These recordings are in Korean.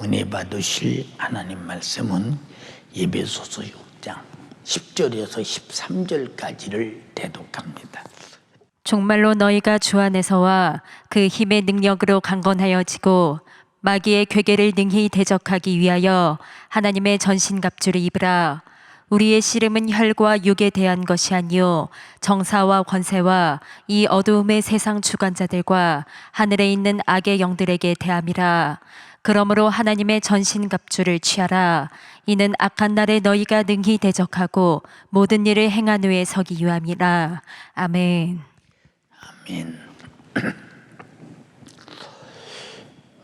은혜 받으실 하나님 말씀은 에베소서 6장 10절에서 13절까지를 대독합니다. 정말로 너희가 주 안에서와 그 힘의 능력으로 강건하여지고 마귀의 괴계를 능히 대적하기 위하여 하나님의 전신갑주를 입으라. 우리의 씨름은 혈과 육에 대한 것이 아니요 정사와 권세와 이 어두움의 세상 주관자들과 하늘에 있는 악의 영들에게 대함이라. 그러므로 하나님의 전신갑주를 취하라. 이는 악한 날에 너희가 능히 대적하고 모든 일을 행한 후에 서기 위함이라. 아멘. 아멘.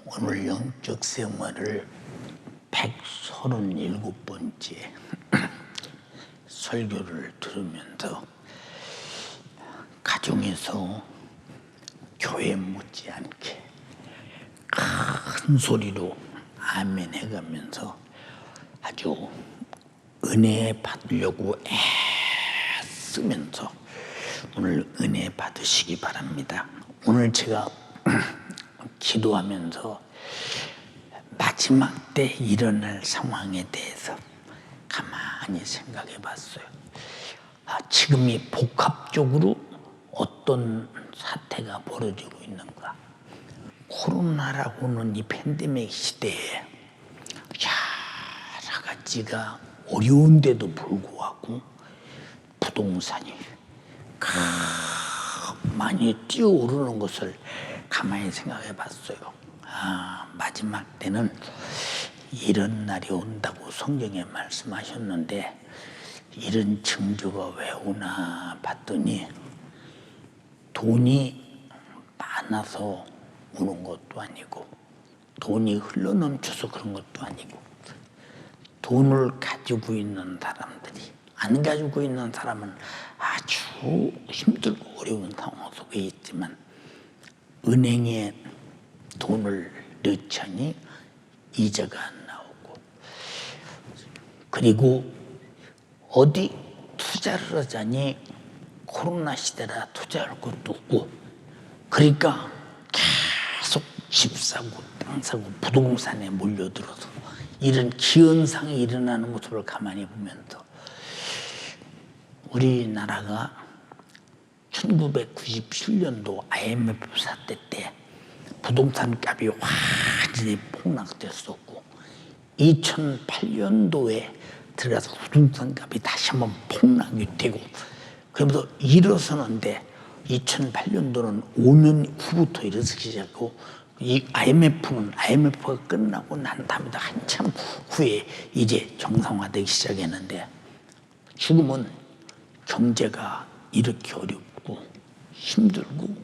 오늘 영적 생활을 137번째 설교를 들으면서 가정에서 교회 못지않게 큰 소리로 아멘 해가면서 아주 은혜 받으려고 애쓰면서 오늘 은혜 받으시기 바랍니다. 오늘 제가 기도하면서 마지막 때 일어날 상황에 대해서 가만히 생각해 봤어요. 지금이 복합적으로 어떤 사태가 벌어지고 있는가. 코로나라고는 이 팬데믹 시대에 여러 가지가 어려운데도 불구하고 부동산이 많이 뛰어오르는 것을 가만히 생각해 봤어요. 마지막 때는 이런 날이 온다고 성경에 말씀하셨는데 이런 징조가 왜 오나 봤더니 돈이 많아서 오는 것도 아니고 돈이 흘러넘쳐서 그런 것도 아니고 돈을 가지고 있는 사람들이 안 가지고 있는 사람은 아주 힘들고 어려운 상황 속에 있지만 은행에 돈을 넣자니 이자가 안 나오고 그리고 어디 투자를 하자니 코로나 시대라 투자할 것도 없고 그러니까 계속 집 사고 땅 사고 부동산에 몰려들어서 이런 기현상이 일어나는 모습을 가만히 보면서 우리나라가 1997년도 IMF 사태 때 부동산 값이 완전히 폭락됐었고 2008년도에 들어가서 부동산 값이 다시 한번 폭락이 되고 그러면서 일어서는데 2008년도는 5년 후부터 일어서기 시작하고 이 IMF가 끝나고 난 다음에 한참 후에 이제 정상화되기 시작했는데 지금은 경제가 이렇게 어렵고 힘들고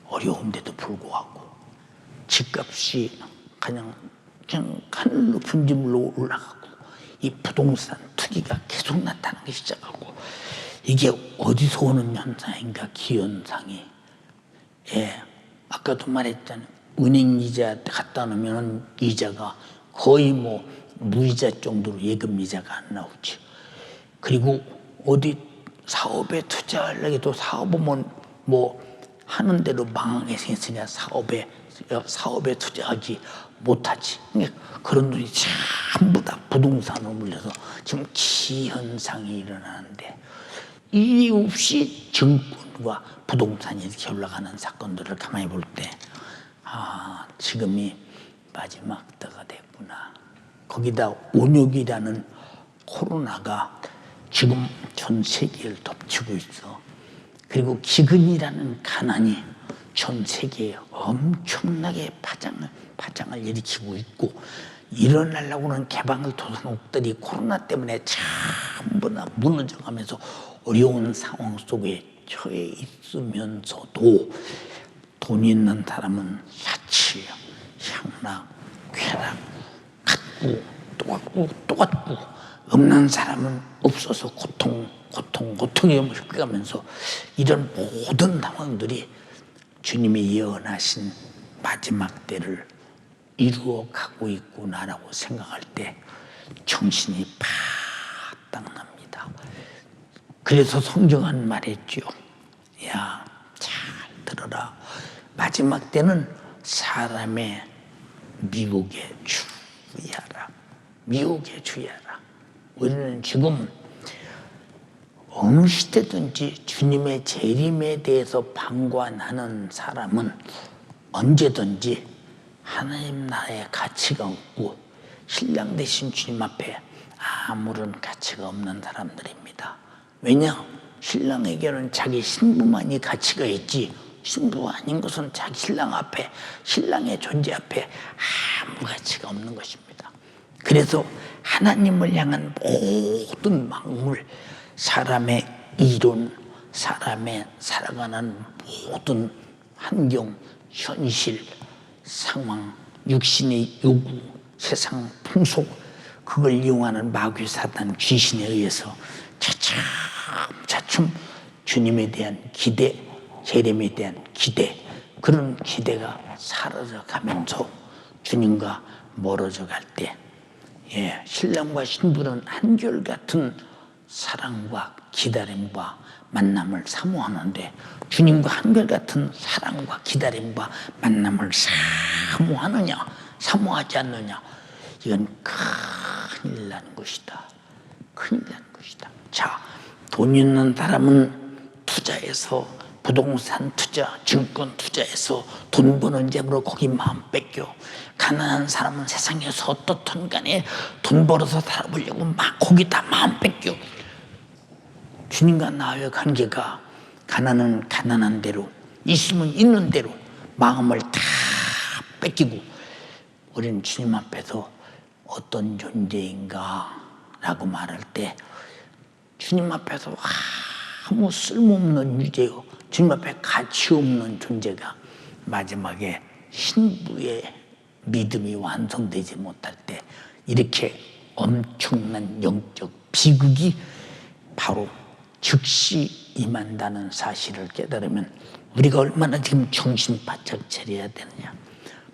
어려운데도 불구하고 집값이 그냥 하늘 높은 지물로 올라가고 이 부동산 투기가 계속 나타나기 시작하고 이게 어디서 오는 현상인가 기현상이 아까도 말했잖아요. 은행 이자 갖다 놓으면 이자가 거의 뭐 무이자 정도로 예금 이자가 안 나오죠. 그리고 어디 사업에 투자하려고 사업은 뭐 하는 대로 망하게 생겼으니까 사업에 투자하지 못하지. 그런 돈이 전부 다 부동산으로 물려서 지금 기현상이 일어나는데 이유 없이 증권과 부동산이 이렇게 올라가는 사건들을 가만히 볼 때 지금이 마지막 때가 됐구나. 거기다 온역이라는 코로나가 지금 전 세계를 덮치고 있어. 그리고 기근이라는 가난이 전 세계에 엄청나게 파장을 일으키고 있고 일어나려고는 개방을 도상국들이 코로나 때문에 전부 다 무너져가면서 어려운 상황 속에 처해 있으면서도 돈 있는 사람은 사치, 향락, 쾌락, 갖고 또 갖고 또 갖고 없는 사람은 없어서 고통에 휩가면서 이런 모든 상황들이 주님이 예언하신 마지막 때를 이루어가고 있구나라고 생각할 때 정신이 바짝 납니다. 그래서 성경은 말했죠. 야, 잘 들어라. 마지막 때는 사람의 미국의 주 미혹에 주의하라. 우리는 지금 어느 시대든지 주님의 재림에 대해서 방관하는 사람은 언제든지 하나님 나라의 가치가 없고 신랑 되신 주님 앞에 아무런 가치가 없는 사람들입니다. 왜냐? 신랑에게는 자기 신부만이 가치가 있지, 신부가 아닌 것은 자기 신랑 앞에, 신랑의 존재 앞에 아무 가치가 없는 것입니다. 그래서 하나님을 향한 모든 만물, 사람의 이론, 사람의 살아가는 모든 환경, 현실, 상황, 육신의 요구, 세상 풍속, 그걸 이용하는 마귀 사단 귀신에 의해서 차츰 주님에 대한 기대, 재림에 대한 기대, 그런 기대가 사라져 가면서 주님과 멀어져 갈 때, 신랑과 신부는 한결같은 사랑과 기다림과 만남을 사모하는데 주님과 한결같은 사랑과 기다림과 만남을 사모하느냐, 사모하지 않느냐, 이건 큰일 나는 것이다. 큰일 나는 것이다. 자, 돈 있는 사람은 투자해서, 부동산 투자, 증권 투자해서 돈 버는 재물로 거기 마음 뺏겨. 가난한 사람은 세상에서 어떻든 간에 돈 벌어서 살아보려고 막 거기다 마음 뺏겨. 주님과 나의 관계가 가난은 가난한 대로, 있으면 있는 대로 마음을 다 뺏기고, 우리는 주님 앞에서 어떤 존재인가 라고 말할 때 주님 앞에서 아무 쓸모없는 유재요, 주님 앞에 가치 없는 존재가 마지막에 신부의 믿음이 완성되지 못할 때 이렇게 엄청난 영적 비극이 바로 즉시 임한다는 사실을 깨달으면 우리가 얼마나 지금 정신 바짝 차려야 되느냐.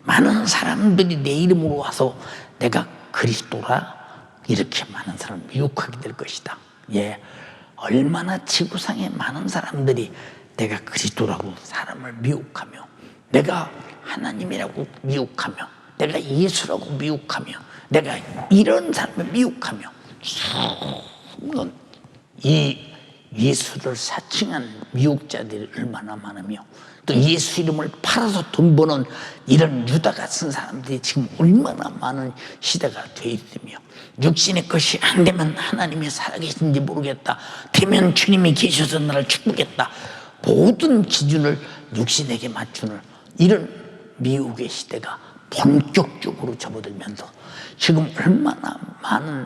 많은 사람들이 내 이름으로 와서 내가 그리스도라, 이렇게 많은 사람을 미혹하게 될 것이다. 얼마나 지구상에 많은 사람들이 내가 그리스도라고 사람을 미혹하며, 내가 하나님이라고 미혹하며, 내가 예수라고 미혹하며, 내가 이런 사람을 미혹하며, 수많은 이 예수를 사칭한 미혹자들이 얼마나 많으며, 또 예수 이름을 팔아서 돈 버는 이런 유다 같은 사람들이 지금 얼마나 많은 시대가 돼 있으며, 육신의 것이 안 되면 하나님이 살아계신지 모르겠다, 되면 주님이 계셔서 나를 축복했다, 모든 기준을 육신에게 맞추는 이런 미혹의 시대가 본격적으로 접어들면서 지금 얼마나 많은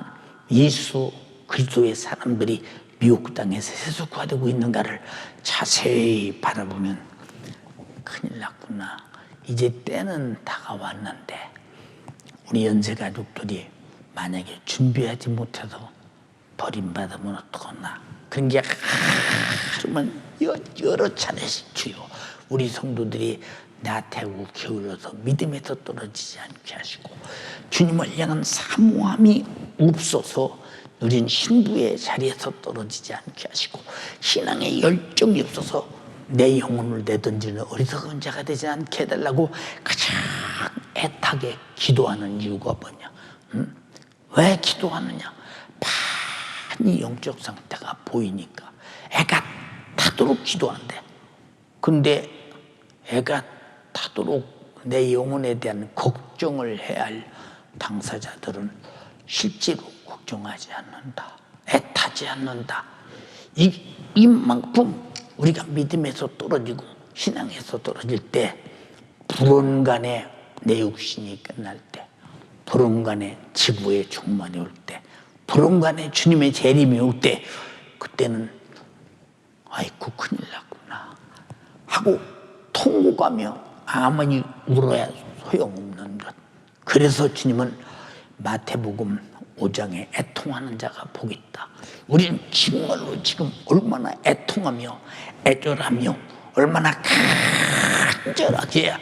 예수 그리스도의 사람들이 미혹당해서 세속화되고 있는가를 자세히 바라보면 큰일 났구나. 이제 때는 다가왔는데 우리 연세 가족들이 만약에 준비하지 못해서 버림받으면 어떡하나. 그런 게 하루만 여러 차례씩 주요. 우리 성도들이 나태하고 게을러서 믿음에서 떨어지지 않게 하시고, 주님을 향한 사모함이 없어서 우린 신부의 자리에서 떨어지지 않게 하시고, 신앙에 열정이 없어서 내 영혼을 내던지는 어리석은 자가 되지 않게 해달라고 가장 애타게 기도하는 이유가 뭐냐? 왜 기도하느냐? 많이 영적 상태가 보이니까 애가 타도록 기도한대. 근데 애가 타도록 내 영혼에 대한 걱정을 해야 할 당사자들은 실제로 걱정하지 않는다. 애타지 않는다. 이만큼 우리가 믿음에서 떨어지고 신앙에서 떨어질 때, 불온간에 내 육신이 끝날 때, 불온간에 지구의 종말이 올 때, 불온간에 주님의 재림이 올 때, 그때는 아이고 큰일 났구나 하고 통곡하며 아무리 울어야 소용없는 것. 그래서 주님은 마태복음 5장에 애통하는 자가 복이 있다. 우리는 정말로 지금 얼마나 애통하며 애절하며 얼마나 간절하게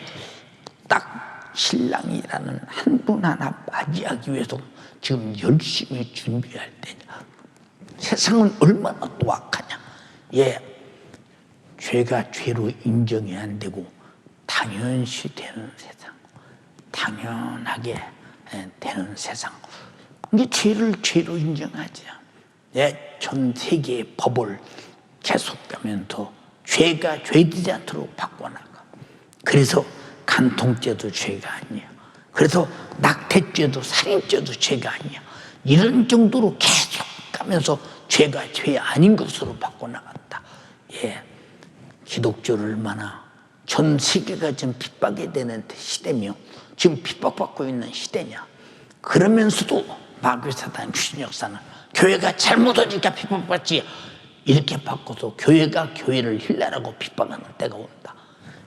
딱 신랑이라는 한 분 하나 맞이하기 위해서 지금 열심히 준비할 때냐. 세상은 얼마나 또 악하냐. 죄가 죄로 인정이 안 되고 당연시 되는 세상, 당연하게 되는 세상, 이게 죄를 죄로 인정하지. 전 세계의 법을 계속하면서 죄가 죄되지 않도록 바꿔나가. 그래서 간통죄도 죄가 아니야. 그래서 낙태죄도 살인죄도 죄가 아니야. 이런 정도로 계속 가면서 죄가 죄 아닌 것으로 바꿔나간다. 기독교를 얼마나 전 세계가 지금 핍박이 되는 시대며 지금 핍박받고 있는 시대냐. 그러면서도 마귀 사단 귀신 역사는 교회가 잘못하니까 핍박받지, 이렇게 바꿔서 교회가 교회를 힐라라고 핍박하는 때가 온다.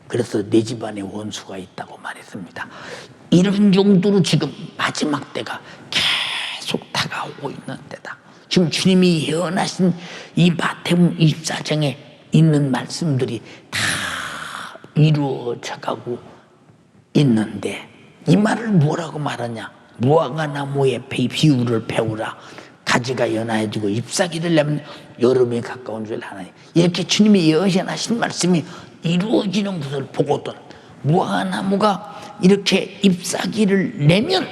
그래서 내 집안에 원수가 있다고 말했습니다. 이런 정도로 지금 마지막 때가 계속 다가오고 있는 때다. 지금 주님이 예언하신 이 마태복음 24장에 있는 말씀들이 다 이루어져 가고 있는데, 이 말을 뭐라고 말하냐. 무화과 나무의 비유를 배우라. 가지가 연하여지고 잎사귀를 내면 여름이 가까운 줄 아나니. 이렇게 주님이 예언하신 말씀이 이루어지는 것을 보거든, 무화과 나무가 이렇게 잎사귀를 내면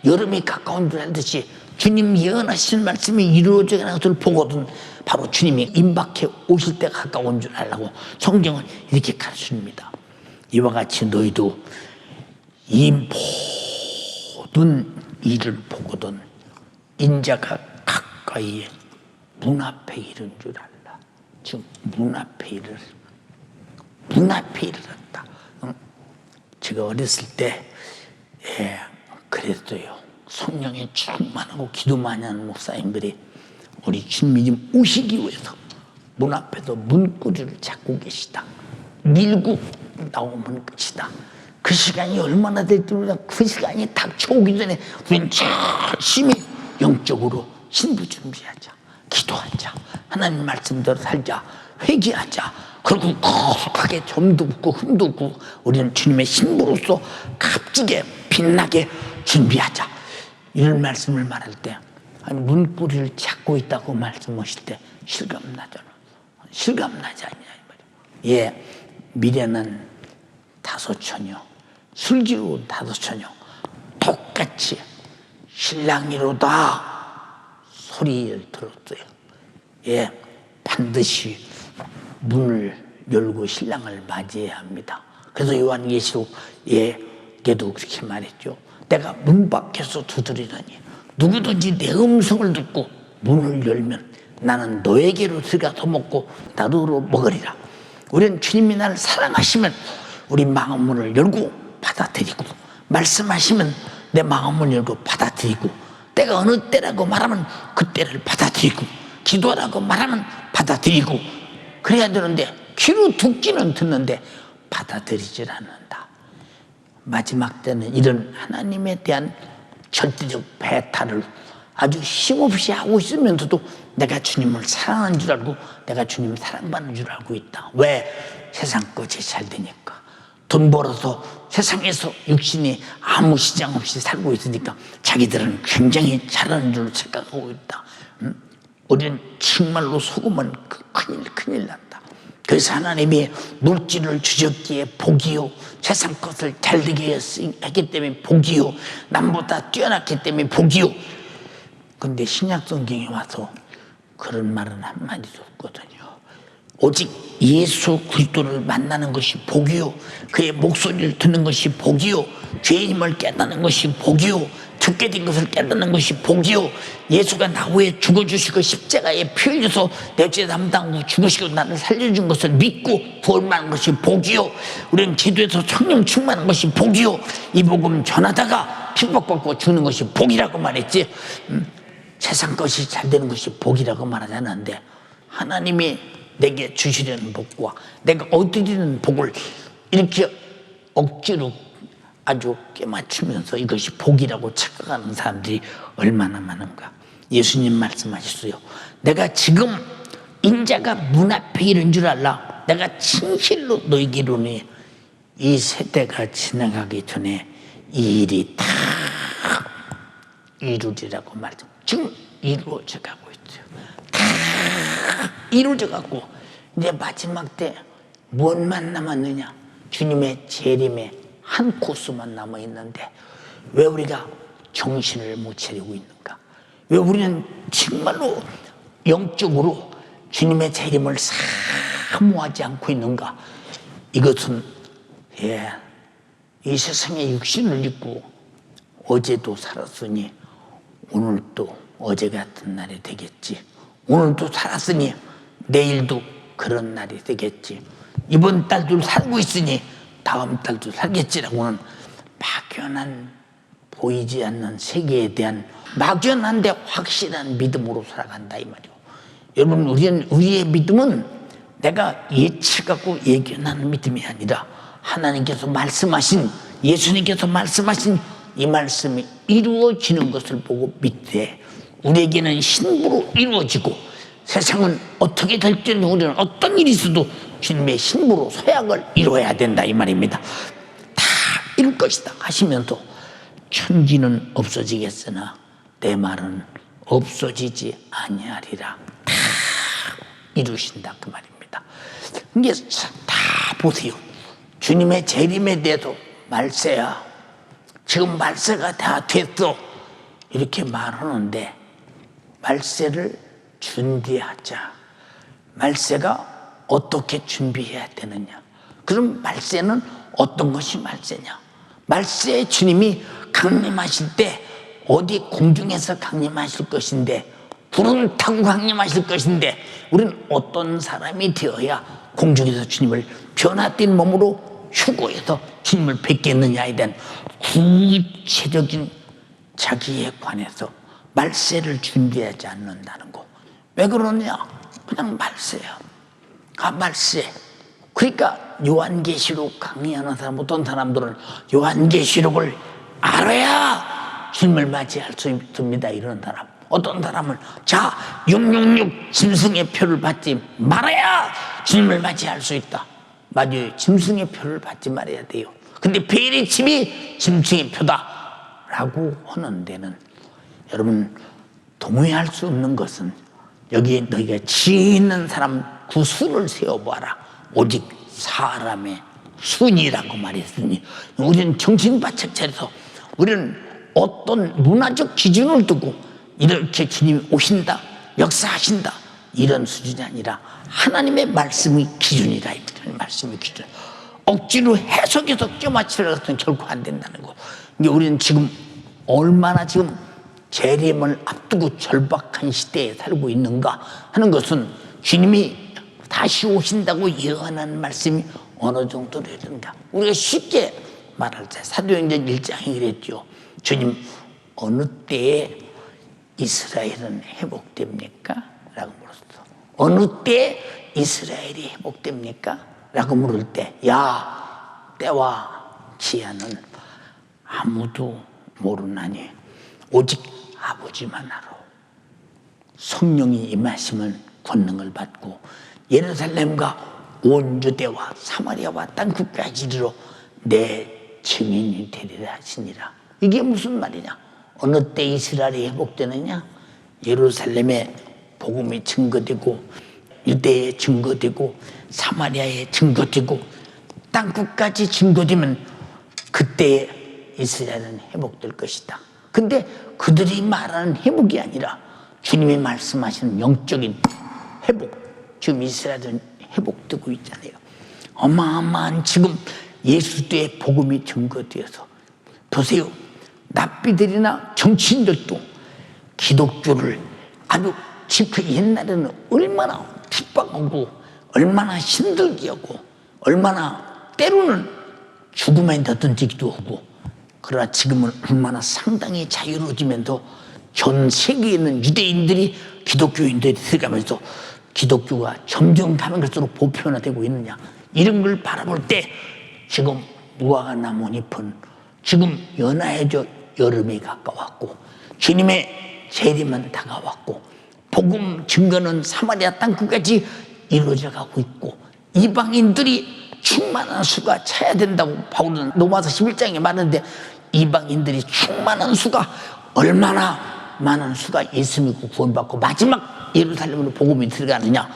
여름이 가까운 줄 알듯이 주님 예언하신 말씀이 이루어지는 것을 보거든 바로 주님이 임박해 오실 때가 가까운 줄 알라고 성경은 이렇게 가르칩니다. 이와 같이 너희도 이 모든 일을 보거든 인자가 가까이에 문 앞에 이른 줄 알라. 지금 문 앞에 이르렀다. 제가 어렸을 때 그랬어요. 성령에 충만하고 기도 많이 하는 목사님들이 우리 주님이 좀 오시기 위해서 문 앞에서 문고리를 잡고 계시다. 밀고 나오면 끝이다. 그 시간이 얼마나 될지 몰라. 그 시간이 닥쳐오기 전에 우리는 열심히 영적으로 신부 준비하자. 기도하자. 하나님 말씀대로 살자. 회개하자. 그리고 거룩하게 점도 없고 흠도 없고 우리는 주님의 신부로서 값지게 빛나게 준비하자. 이런 말씀을 말할 때 문고리를 찾고 있다고 말씀하실 때 실감나잖아. 실감나지 않냐. 미래는 다섯 처녀, 슬기로운 다섯 처녀 똑같이 신랑이로다 소리를 들었어요. 반드시 문을 열고 신랑을 맞이해야 합니다. 그래서 요한계시록에도 그렇게 말했죠. 내가 문 밖에서 두드리더니 누구든지 내 음성을 듣고 문을 열면 나는 너에게로 들어가서 먹고 나로 먹으리라. 우리는 주님이 나를 사랑하시면 우리 마음문을 열고 받아들이고, 말씀하시면 내 마음문을 열고 받아들이고, 때가 어느 때라고 말하면 그 때를 받아들이고, 기도하라고 말하면 받아들이고 그래야 되는데 귀로 듣기는 듣는데 받아들이질 않는다. 마지막 때는 이런 하나님에 대한 절대적 배탈을 아주 힘없이 하고 있으면서도 내가 주님을 사랑하는 줄 알고 내가 주님을 사랑받는 줄 알고 있다. 왜? 세상 것이 잘 되니까. 돈 벌어서 세상에서 육신이 아무 시장 없이 살고 있으니까 자기들은 굉장히 잘하는 줄 착각하고 있다. 우리는 정말로 속으면 큰일 난다. 그래서 하나님이 물질을 주셨기에 복이요, 세상 것을 잘 되게 했기 때문에 복이요, 남보다 뛰어났기 때문에 복이요. 근데 신약 성경에 와서 그런 말은 한마디도 없거든요. 오직 예수 그리스도를 만나는 것이 복이요, 그의 목소리를 듣는 것이 복이요, 죄의 힘을 깨닫는 것이 복이요, 죽게 된 것을 깨닫는 것이 복이요, 예수가 나 위해 죽어주시고 십자가에 피 흘려서 내 죄 담당하고 죽으시고 나를 살려준 것을 믿고 구원받는 것이 복이요, 우리는 기도해서 성령 충만한 것이 복이요, 이 복음 전하다가 핍박받고 죽는 것이 복이라고 말했지. 세상 것이 잘 되는 것이 복이라고 말하지 않았는데 하나님이 내게 주시려는 복과 내가 얻으리는 복을 이렇게 억지로 아주 깨맞추면서 이것이 복이라고 착각하는 사람들이 얼마나 많은가. 예수님 말씀하셨어요. 내가 지금 인자가 문 앞에 이른 줄 알라. 내가 진실로 너에게 이르노니 이 세대가 지나가기 전에 이 일이 다 이루리라고 말씀. 지금 이루어져 가고 있어요. 다 이루어져 가고 이제 마지막 때 무엇만 남았느냐? 주님의 재림의 한 코스만 남아 있는데 왜 우리가 정신을 못 차리고 있는가? 왜 우리는 정말로 영적으로 주님의 재림을 사모하지 않고 있는가? 이것은 이 세상에 육신을 입고 어제도 살았으니 오늘도 어제 같은 날이 되겠지. 오늘도 살았으니 내일도 그런 날이 되겠지. 이번 달도 살고 있으니 다음 달도 살겠지라고는 막연한 보이지 않는 세계에 대한 막연한데 확실한 믿음으로 살아간다 이 말이요. 여러분, 우리의 믿음은 내가 예측하고 예견하는 믿음이 아니라 하나님께서 말씀하신, 예수님께서 말씀하신 이 말씀이 이루어지는 것을 보고 믿되, 우리에게는 신부로 이루어지고 세상은 어떻게 될지는 우리는 어떤 일이 있어도 주님의 신부로 서약을 이루어야 된다 이 말입니다. 다 이룰 것이다 하시면서 천지는 없어지겠으나 내 말은 없어지지 아니하리라. 다 이루신다 그 말입니다. 이게 다 보세요. 주님의 재림에 대해서 말세야, 지금 말세가 다 됐어 이렇게 말하는데, 말세를 준비하자. 말세가 어떻게 준비해야 되느냐? 그럼 말세는 어떤 것이 말세냐? 말세에 주님이 강림하실 때 어디 공중에서 강림하실 것인데, 불은 타고 강림하실 것인데, 우리는 어떤 사람이 되어야 공중에서 주님을 변화된 몸으로 휴거해서 주님을 뵙겠느냐에 대한 구체적인 자기에 관해서 말세를 준비하지 않는다는 거. 왜 그러냐? 그냥 말세야. 말세. 그러니까 요한계시록 강의하는 사람, 어떤 사람들은 요한계시록을 알아야 주님을 맞이할 수 있습니다 이러는 사람. 어떤 사람은 666 짐승의 표를 받지 말아야 주님을 맞이할 수 있다. 맞아요. 짐승의 표를 받지 말아야 돼요. 근데 베일의 침이 짐승의 표다라고 하는 데는, 여러분, 동의할 수 없는 것은, 여기에 너희가 지혜 있는 사람 구수를 세워보아라. 오직 사람의 순이라고 말했으니, 우리는 정신바짝 차려서, 우리는 어떤 문화적 기준을 두고 이렇게 주님이 오신다, 역사하신다 이런 수준이 아니라 하나님의 말씀이 기준이다. 말씀이 기준. 억지로 해석해서 껴맞추려고 해서는 결코 안 된다는 거. 근데 우리는 지금 얼마나 지금 재림을 앞두고 절박한 시대에 살고 있는가 하는 것은, 주님이 다시 오신다고 예언하는 말씀이 어느 정도 되는가. 우리가 쉽게 말할 때 사도행전 1장에 이랬죠. 주님, 어느 때에 이스라엘은 회복됩니까? 라고 물었어. 어느 때에 이스라엘이 회복됩니까? 라고 물을 때, 때와 기한은 아무도 모르나니 오직 아버지만 알아. 성령이 임하시면 권능을 받고 예루살렘과 온 유대와 사마리아와 땅끝까지 이르러 내 증인이 되리라 하시니라. 이게 무슨 말이냐? 어느 때 이스라엘이 회복되느냐? 예루살렘에 복음이 증거되고 유대에 증거되고 사마리아에 증거되고 땅끝까지 증거되면 그때 이스라엘은 회복될 것이다. 근데 그들이 말하는 회복이 아니라 주님이 말씀하시는 영적인 회복, 지금 이스라엘은 회복되고 있잖아요. 어마어마한 지금 예수의 복음이 증거되어서, 보세요. 납비들이나 정치인들도 기독교를 아주 그 옛날에는 얼마나 핍박하고 얼마나 힘들게 하고 얼마나 때로는 죽음에 던지기도 하고, 그러나 지금은 얼마나 상당히 자유로워지면서 전 세계에 있는 유대인들이 기독교인들이 들어가면서 기독교가 점점 가면 갈수록 보편화되고 있느냐, 이런 걸 바라볼 때 지금 무화과 나뭇잎은 지금 연하해져 여름이 가까웠고 주님의 재림은 다가왔고 복음 증거는 사마리아 땅끝까지 이루어져 가고 있고 이방인들이 충만한 수가 차야 된다고 바울은 로마서 11장에 말하는데, 이방인들이 충만한 수가, 얼마나 많은 수가 예수 믿고 구원받고 마지막 예루살렘으로 복음이 들어가느냐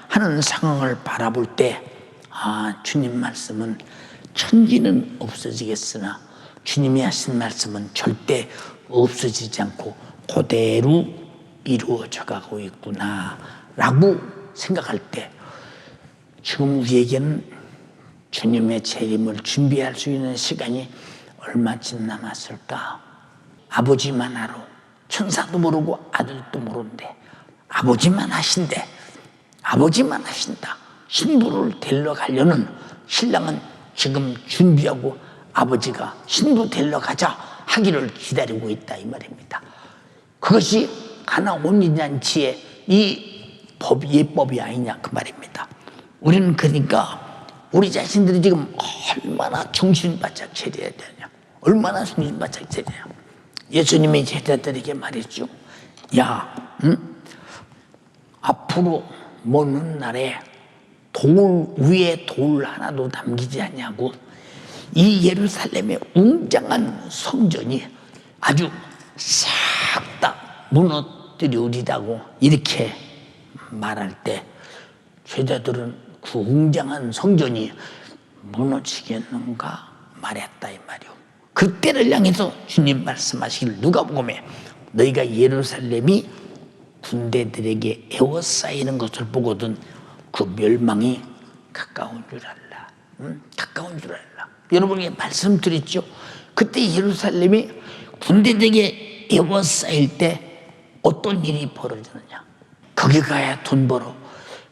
하는 상황을 바라볼 때, 주님 말씀은 천지는 없어지겠으나 주님이 하신 말씀은 절대 없어지지 않고 그대로 이루어져 가고 있구나 라고 생각할 때 지금 우리에게는 주님의 재림을 준비할 수 있는 시간이 얼마쯤 남았을까? 아버지만 알아. 천사도 모르고 아들도 모르는데 아버지만 하신대. 아버지만 하신다. 신부를 데리러 가려는 신랑은 지금 준비하고 아버지가 신부 데리러 가자 하기를 기다리고 있다 이 말입니다. 그것이 가나 혼인잔치의 이 예법이 아니냐 그 말입니다. 우리는 그러니까 우리 자신들이 지금 얼마나 정신바짝 차려야 되냐, 얼마나 정신바짝 차려야. 예수님이 제자들에게 말했죠. 야, 앞으로 먼 날에 돌 위에 돌 하나도 남기지 않냐고. 이 예루살렘의 웅장한 성전이 아주 싹 다 무너뜨리리라고 이렇게 말할 때 제자들은 그 웅장한 성전이 무너지겠는가 말했다 이 말이오. 그때를 향해서 주님 말씀하시길 누가복음에 너희가 예루살렘이 군대들에게 에워싸이는 것을 보거든 그 멸망이 가까운 줄 알라. 가까운 줄 알라. 여러분에게 말씀드렸죠. 그때 예루살렘이 군대들에게 에워싸일 때 어떤 일이 벌어지느냐. 거기 가야 돈 벌어.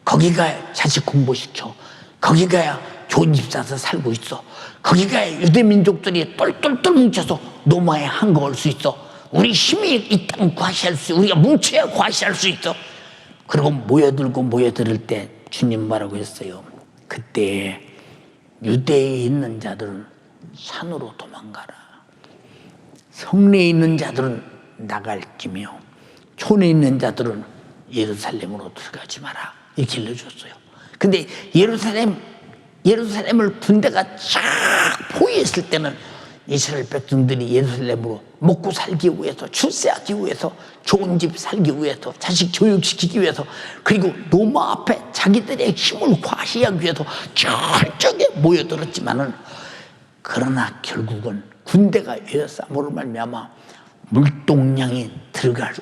거기 가야 자식 공부시켜. 거기 가야 좋은 집 사서 살고 있어. 거기 가야 유대민족들이 똘똘똘 뭉쳐서 노마에 한거할 수 있어. 우리 힘이 있다면 과시할 수 있어. 우리가 뭉쳐야 과시할 수 있어. 그리고 모여들을 때 주님 뭐라고 했어요? 그때 유대에 있는 자들은 산으로 도망가라. 성내에 있는 자들은 나갈지며 촌에 있는 자들은 예루살렘으로 들어가지 마라. 이렇게 일러줬어요. 근데 예루살렘을 군대가 쫙 포위했을 때는 이스라엘 백성들이 예루살렘으로 먹고 살기 위해서, 출세하기 위해서, 좋은 집 살기 위해서, 자식 교육시키기 위해서, 그리고 로마 앞에 자기들의 힘을 과시하기 위해서 철저하게 모여들었지만은, 그러나 결국은 군대가 에워싸므로 말미암아 물동량이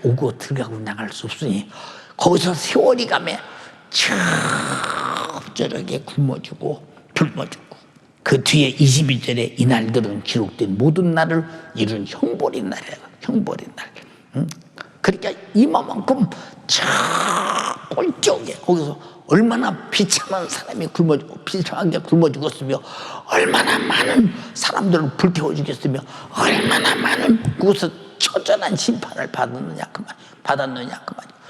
오고 들어가고 나갈 수 없으니 거기서 세월이 가면 적절하게 굶어주고 그 뒤에 22절에 이 날들은 기록된 모든 날을 이룬 형벌의 날이에요. 형벌의 날. 그러니까 이만큼 꼴찌하게 거기서 얼마나 비참한 사람이 비참하게 굶어 죽었으며 얼마나 많은 사람들을 불태워 죽였으며 얼마나 많은 그곳에서 처절한 심판을 받았느냐 그 말이에요.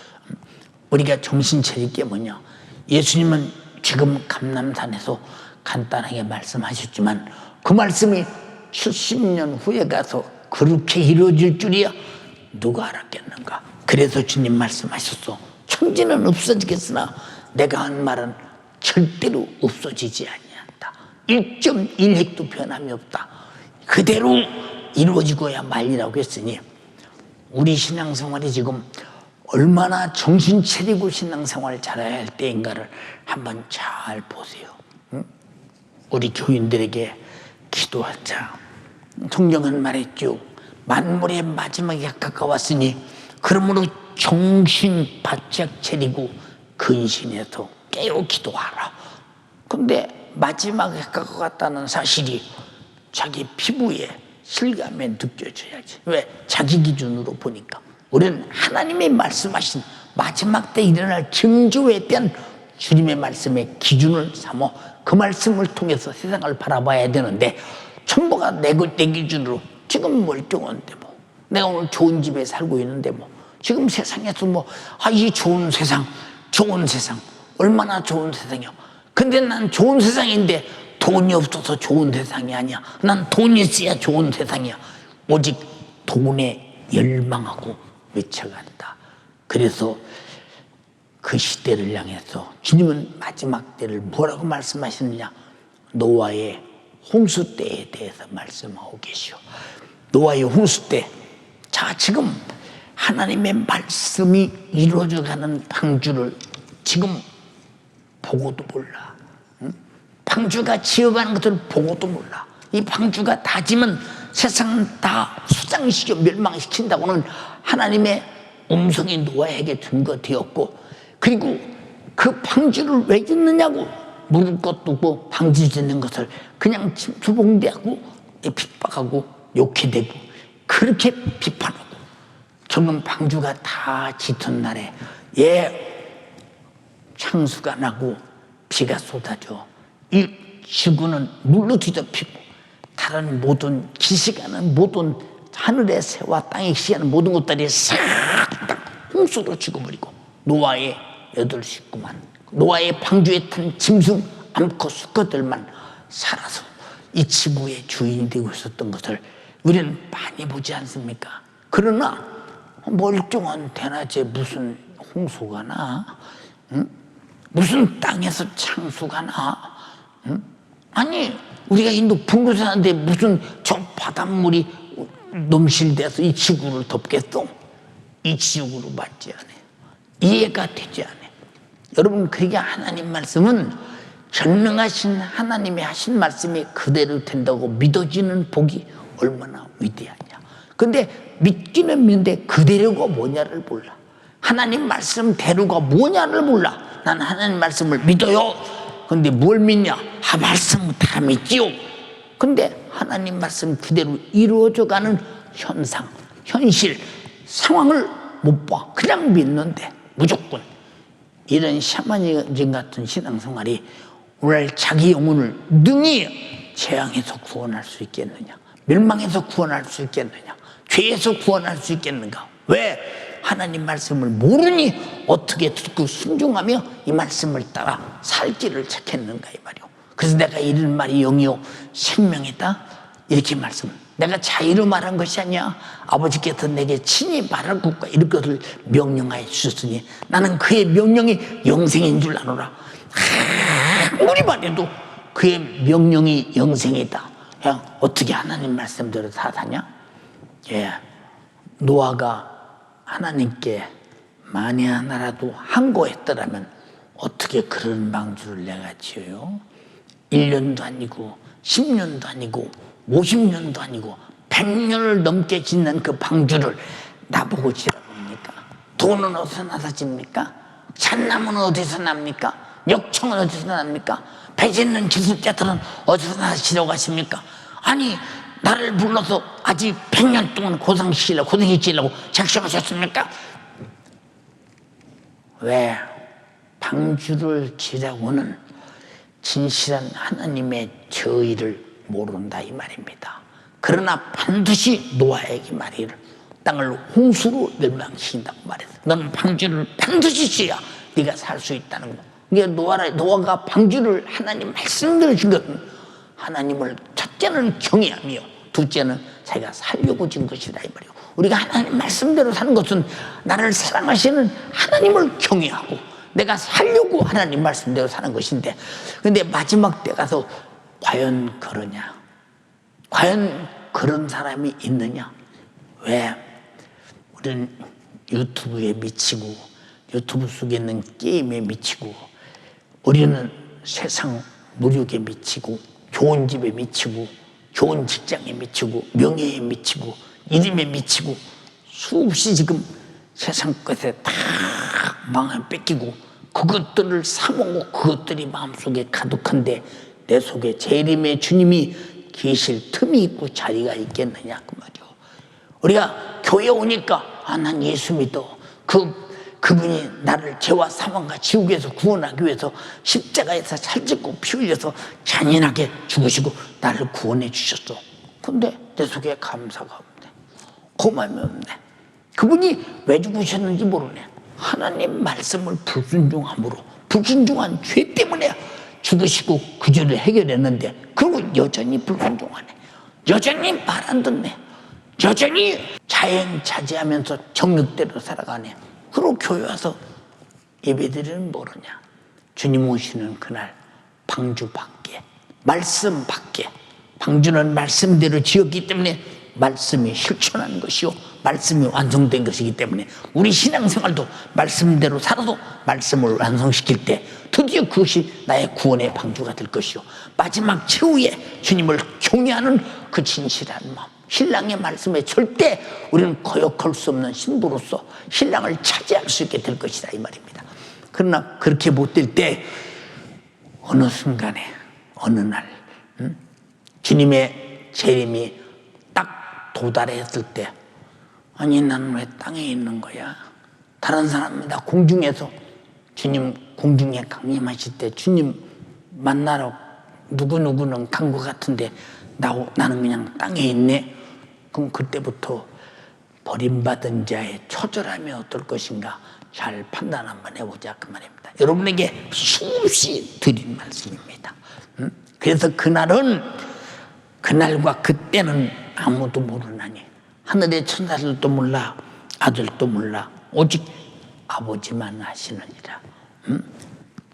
우리가 정신 차릴 게 뭐냐. 예수님은 지금 감람산에서 간단하게 말씀하셨지만 그 말씀이 70년 후에 가서 그렇게 이루어질 줄이야 누가 알았겠는가. 그래서 주님 말씀하셨어. 천지는 없어지겠으나 내가 한 말은 절대로 없어지지 아니한다. 1.1획도 변함이 없다. 그대로 이루어지고야 말리라고 했으니 우리 신앙생활이 지금 얼마나 정신 차리고 신앙생활을 잘해야 할 때인가를 한번 잘 보세요. 우리 교인들에게 기도하자. 성경은 말했죠. 만물의 마지막이 가까웠으니 그러므로 정신 바짝 차리고 근신해서 깨어 기도하라. 근데 마지막에 가까웠다는 사실이 자기 피부에 실감에 느껴져야지. 왜? 자기 기준으로 보니까. 우리는 하나님이 말씀하신 마지막 때 일어날 징조에 대한 주님의 말씀의 기준을 삼어 그 말씀을 통해서 세상을 바라봐야 되는데 전부가 내 기준으로 지금 멀쩡한데 뭐 내가 오늘 좋은 집에 살고 있는데 뭐 지금 세상에서 이 좋은 세상 얼마나 좋은 세상이야. 근데 난 좋은 세상인데 돈이 없어서 좋은 세상이 아니야. 난 돈이 있어야 좋은 세상이야. 오직 돈에 열망하고 미쳐간다. 그래서 그 시대를 향해서 주님은 마지막 때를 뭐라고 말씀하시느냐. 노아의 홍수 때에 대해서 말씀하고 계시오. 노아의 홍수 때. 자, 지금 하나님의 말씀이 이루어져가는 방주를 지금 보고도 몰라. 방주가 지어가는 것을 보고도 몰라. 이 방주가 다지면 세상은 다 수장시켜 멸망시킨다고는 하나님의 음성이 노아에게 증거되었고, 그리고 그 방주를 왜 짓느냐고 물을 것도 없고 방주 짓는 것을 그냥 침수봉대하고 핍박하고 욕해대고 그렇게 비판하고, 결국 방주가 다 짙은 날에 창수가 나고 비가 쏟아져 이 지구는 물로 뒤덮이고 다른 모든 기시가는 모든 하늘의 새와 땅에 시하는 모든 것들이 싹 다 홍수로 죽어버리고, 노아의 8식구만, 노아의 방주에 탄 짐승 암컷 수컷들만 살아서 이 지구의 주인이 되고 있었던 것을 우리는 많이 보지 않습니까? 그러나 멀쩡한 대낮에 무슨 홍수가 나? 응? 무슨 땅에서 창수가 나? 응? 아니, 우리가 이 높은 곳에 사는데 무슨 저 바닷물이 넘실대서 이 지구를 덮겠어? 이 지구로 맞지 않아요. 이해가 되지 않아요. 여러분, 그러니까 하나님 말씀은 전능하신 하나님이 하신 말씀이 그대로 된다고 믿어지는 복이 얼마나 위대하냐. 근데 믿기는 믿는데 그대로가 뭐냐를 몰라. 하나님 말씀대로가 뭐냐를 몰라. 난 하나님 말씀을 믿어요. 근데 뭘 믿냐? 말씀 다 믿지요. 근데 하나님 말씀 그대로 이루어져가는 현상, 현실, 상황을 못 봐. 그냥 믿는데 무조건. 이런 샤머니즘 같은 신앙생활이 오늘 자기 영혼을 능히 재앙에서 구원할 수 있겠느냐? 멸망에서 구원할 수 있겠느냐? 죄에서 구원할 수 있겠는가? 왜? 하나님 말씀을 모르니 어떻게 듣고 순종하며 이 말씀을 따라 살 길을 찾겠는가 이 말이요. 그래서 내가 이런 말이 영이요 생명이다 이렇게 말씀. 내가 자의로 말한 것이 아니야. 아버지께서 내게 친히 말할 것과 이런 것을 명령하여 주셨으니 나는 그의 명령이 영생인 줄 아노라. 아무리 말해도 그의 명령이 영생이다. 야, 어떻게 하나님 말씀대로 사냐? 노아가 하나님께 만에 하나라도 항거했더라면 어떻게 그런 방주를 내가 지어요? 1년도 아니고 10년도 아니고 50년도 아니고 100년을 넘게 짓는 그 방주를 나보고 지어봅니까? 돈은 어디서 나서 집니까? 잣나무는 어디서 납니까? 역청은 어디서 납니까? 배 짓는 기술자들은 어디서 나서 지러 가십니까? 아니, 나를 불러서 아직 100년 동안 고생시키려고 작정하셨습니까? 왜? 방주를 지라고는 진실한 하나님의 저의를 모른다 이 말입니다. 그러나 반드시 노아에게 말이를 땅을 홍수로 멸망시킨다고 말했어. 너는 방주를 반드시 지어야 네가 살 수 있다는 거. 그러니까 노아가 방주를 하나님 말씀대로 준 것은 하나님을 첫째는 경외하며 둘째는 자기가 살려고 진 것이다 이 말이에요. 우리가 하나님 말씀대로 사는 것은 나를 사랑하시는 하나님을 경외하고 내가 살려고 하나님 말씀대로 사는 것인데, 근데 마지막 때 가서 과연 그러냐? 과연 그런 사람이 있느냐? 왜? 우리는 유튜브에 미치고 유튜브 속에 있는 게임에 미치고, 우리는 세상 무력에 미치고 좋은 집에 미치고 좋은 직장에 미치고 명예에 미치고 이름에 미치고 수없이 지금 세상 것에 다 마음을 뺏기고 그것들을 사모고 그것들이 마음속에 가득한데 내 속에 재림의 주님이 계실 틈이 있고 자리가 있겠느냐 그 말이요. 우리가 교회 오니까 난 예수 믿어. 그분이 나를 죄와 사망과 지옥에서 구원하기 위해서 십자가에서 살짓고 피 흘려서 잔인하게 죽으시고 나를 구원해 주셨어. 근데 내 속에 감사가 없네. 고마움이 없네. 그분이 왜 죽으셨는지 모르네. 하나님 말씀을 불순종함으로, 불순종한 죄 때문에 죽으시고 그 죄를 해결했는데 그리고 여전히 불순종하네. 여전히 말 안 듣네. 여전히 자행자제하면서 정욕대로 살아가네. 그리고 교회 와서 예배드리는 모르냐? 주님 오시는 그날 방주 밖에, 말씀 밖에, 방주는 말씀대로 지었기 때문에 말씀이 실천한 것이요 말씀이 완성된 것이기 때문에 우리 신앙생활도 말씀대로 살아도 말씀을 완성시킬 때 드디어 그것이 나의 구원의 방주가 될 것이요 마지막 최후에 주님을 경외하는 그 진실한 마음, 신랑의 말씀에 절대 우리는 거역할 수 없는 신부로서 신랑을 차지할 수 있게 될 것이다 이 말입니다. 그러나 그렇게 못 될 때 어느 순간에 어느 날 주님의 재림이 딱 도달했을 때 아니 나는 왜 땅에 있는 거야? 다른 사람은 다 공중에서 주님 공중에 강림하실 때 주님 만나러 누구누구는 간 것 같은데 나는 그냥 땅에 있네. 그럼 그때부터 버림받은 자의 처절함이 어떨 것인가 잘 판단 한번 해보자 그 말입니다. 여러분에게 수없이 드린 말씀입니다. 그래서 그날과 그때는 아무도 모르나니 하늘의 천사들도 몰라 아들도 몰라 오직 아버지만 아시느니라.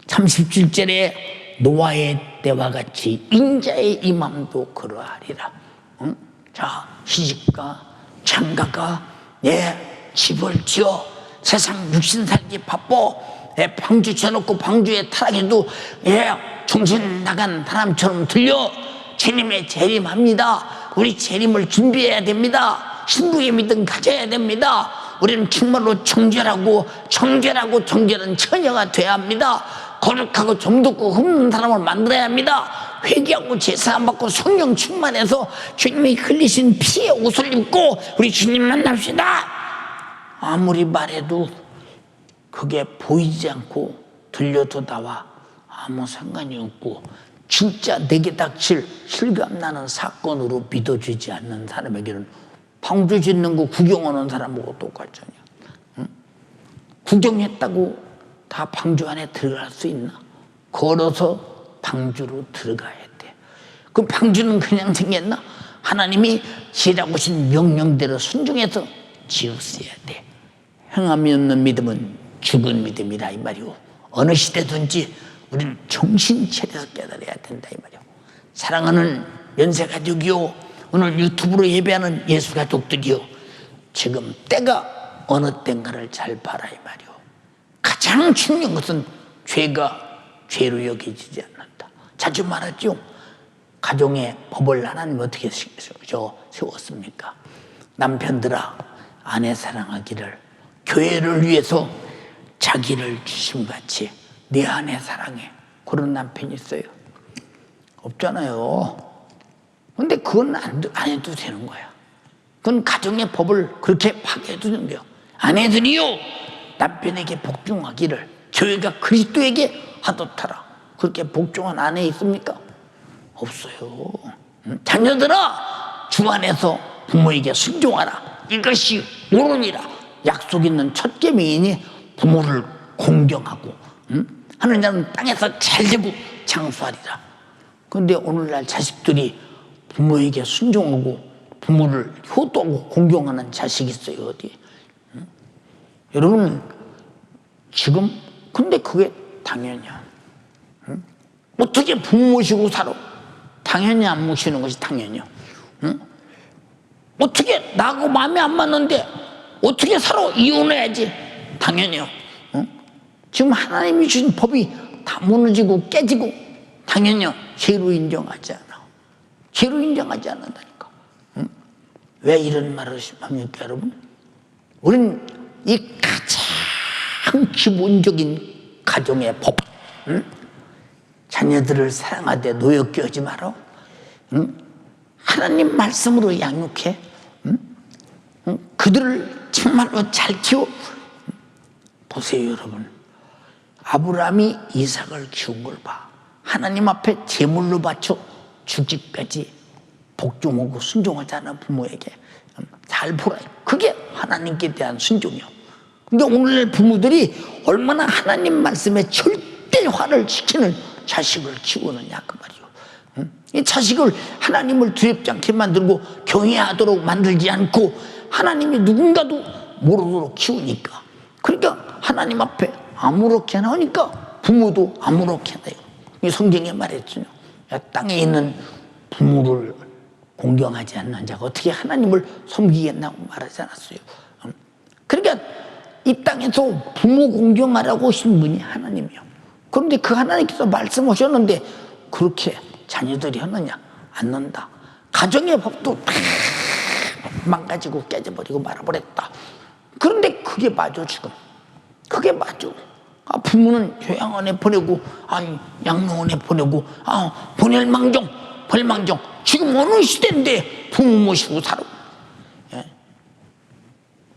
37절에 노아의 때와 같이 인자의 임함도 그러하리라. 자, 시집가 장가가 집을 지어 세상 육신 살기 바빠 방주 쳐놓고 방주에 타락해도 정신 나간 사람처럼 들려. 주님의 재림합니다. 우리 재림을 준비해야 됩니다. 신부의 믿음 가져야 됩니다. 우리는 정말로 정결한 처녀가 돼야 합니다. 거룩하고 정독고 흠없는 사람을 만들어야 합니다. 회개하고 제사함 받고 성령 충만해서 주님이 흘리신 피의 옷을 입고 우리 주님 만납시다. 아무리 말해도 그게 보이지 않고 들려도 나와 아무 상관이 없고 진짜 내게 닥칠 실감나는 사건으로 믿어주지 않는 사람에게는 방주 짓는 거 구경하는 사람하고 똑같잖아요. 구경했다고 다 방주 안에 들어갈 수 있나? 걸어서 방주로 들어가야 돼. 그럼 방주는 그냥 생겼나? 하나님이 지라고 하신 명령대로 순종해서 지었어야 돼. 행함이 없는 믿음은 죽은 믿음이라 이 말이오. 어느 시대든지 우리는 정신 차려서 깨달아야 된다 이 말이오. 사랑하는 연세가족이요, 오늘 유튜브로 예배하는 예수가족들이요, 지금 때가 어느 때인가를 잘 봐라 이 말이오. 가장 중요한 것은 죄가 죄로 여겨지지 않는다. 자주 말하죠. 가정의 법을 하나님 어떻게 세웠습니까? 남편들아 아내 사랑하기를 교회를 위해서 자기를 주심같이 내 아내 사랑해. 그런 남편이 있어요? 없잖아요. 근데 그건 안 해도 되는 거야. 그건 가정의 법을 그렇게 파괴해도 되는 거예요. 아내들이요, 남편에게 복종하기를 교회가 그리스도에게 하도타라. 그렇게 복종한 아내 있습니까? 없어요. 자녀들아 주 안에서 부모에게 순종하라. 이것이 옳으니라. 약속 있는 첫 계명이니 부모를 공경하고 하는 자는 땅에서 잘되고 장수하리라. 그런데 오늘날 자식들이 부모에게 순종하고 부모를 효도하고 공경하는 자식이 있어요 어디? 여러분 지금 근데 그게 당연이야. 어떻게 부모 모시고 살아? 당연히 안 모시는 것이 당연이야. 어떻게 나하고 마음에 안 맞는데 어떻게 살아? 이혼해야지. 당연히요. 지금 하나님이 주신 법이 다 무너지고 깨지고 당연히요. 죄로 인정하지 않아. 죄로 인정하지 않는다니까. 왜 이런 말을 합니까 여러분? 우린 이 가장 기본적인 가정의 법, 자녀들을 사랑하되 노엽게 하지 마라. 하나님 말씀으로 양육해. 그들을 정말로 잘 키워. 보세요 여러분, 아브라함이 이삭을 키운 걸 봐. 하나님 앞에 제물로 바쳐 죽기까지 복종하고 순종하잖아. 부모에게 잘 보라. 그게 하나님께 대한 순종이요. 근데 오늘날 부모들이 얼마나 하나님 말씀에 절대화를 시키는 자식을 키우느냐 그 말이요. 이 자식을 하나님을 두렵지 않게 만들고 경외하도록 만들지 않고 하나님이 누군가도 모르도록 키우니까, 그러니까 하나님 앞에 아무렇게나 하니까 부모도 아무렇게나 해요. 이 성경에 말했죠. 땅에 있는 부모를 공경하지 않는 자가 어떻게 하나님을 섬기겠냐고 말하지 않았어요. 그러니까 이 땅에서 부모 공경하라고 하신 분이 하나님이요. 그런데 그 하나님께서 말씀하셨는데 그렇게 자녀들이 하느냐? 안 는다. 가정의 법도 다 망가지고 깨져버리고 말아버렸다. 그런데 그게 맞아. 지금 그게 맞아. 부모는 요양원에 보내고 양로원에 보내고 보낼망정 벌망정. 지금 어느 시대인데 부모 모시고 살아.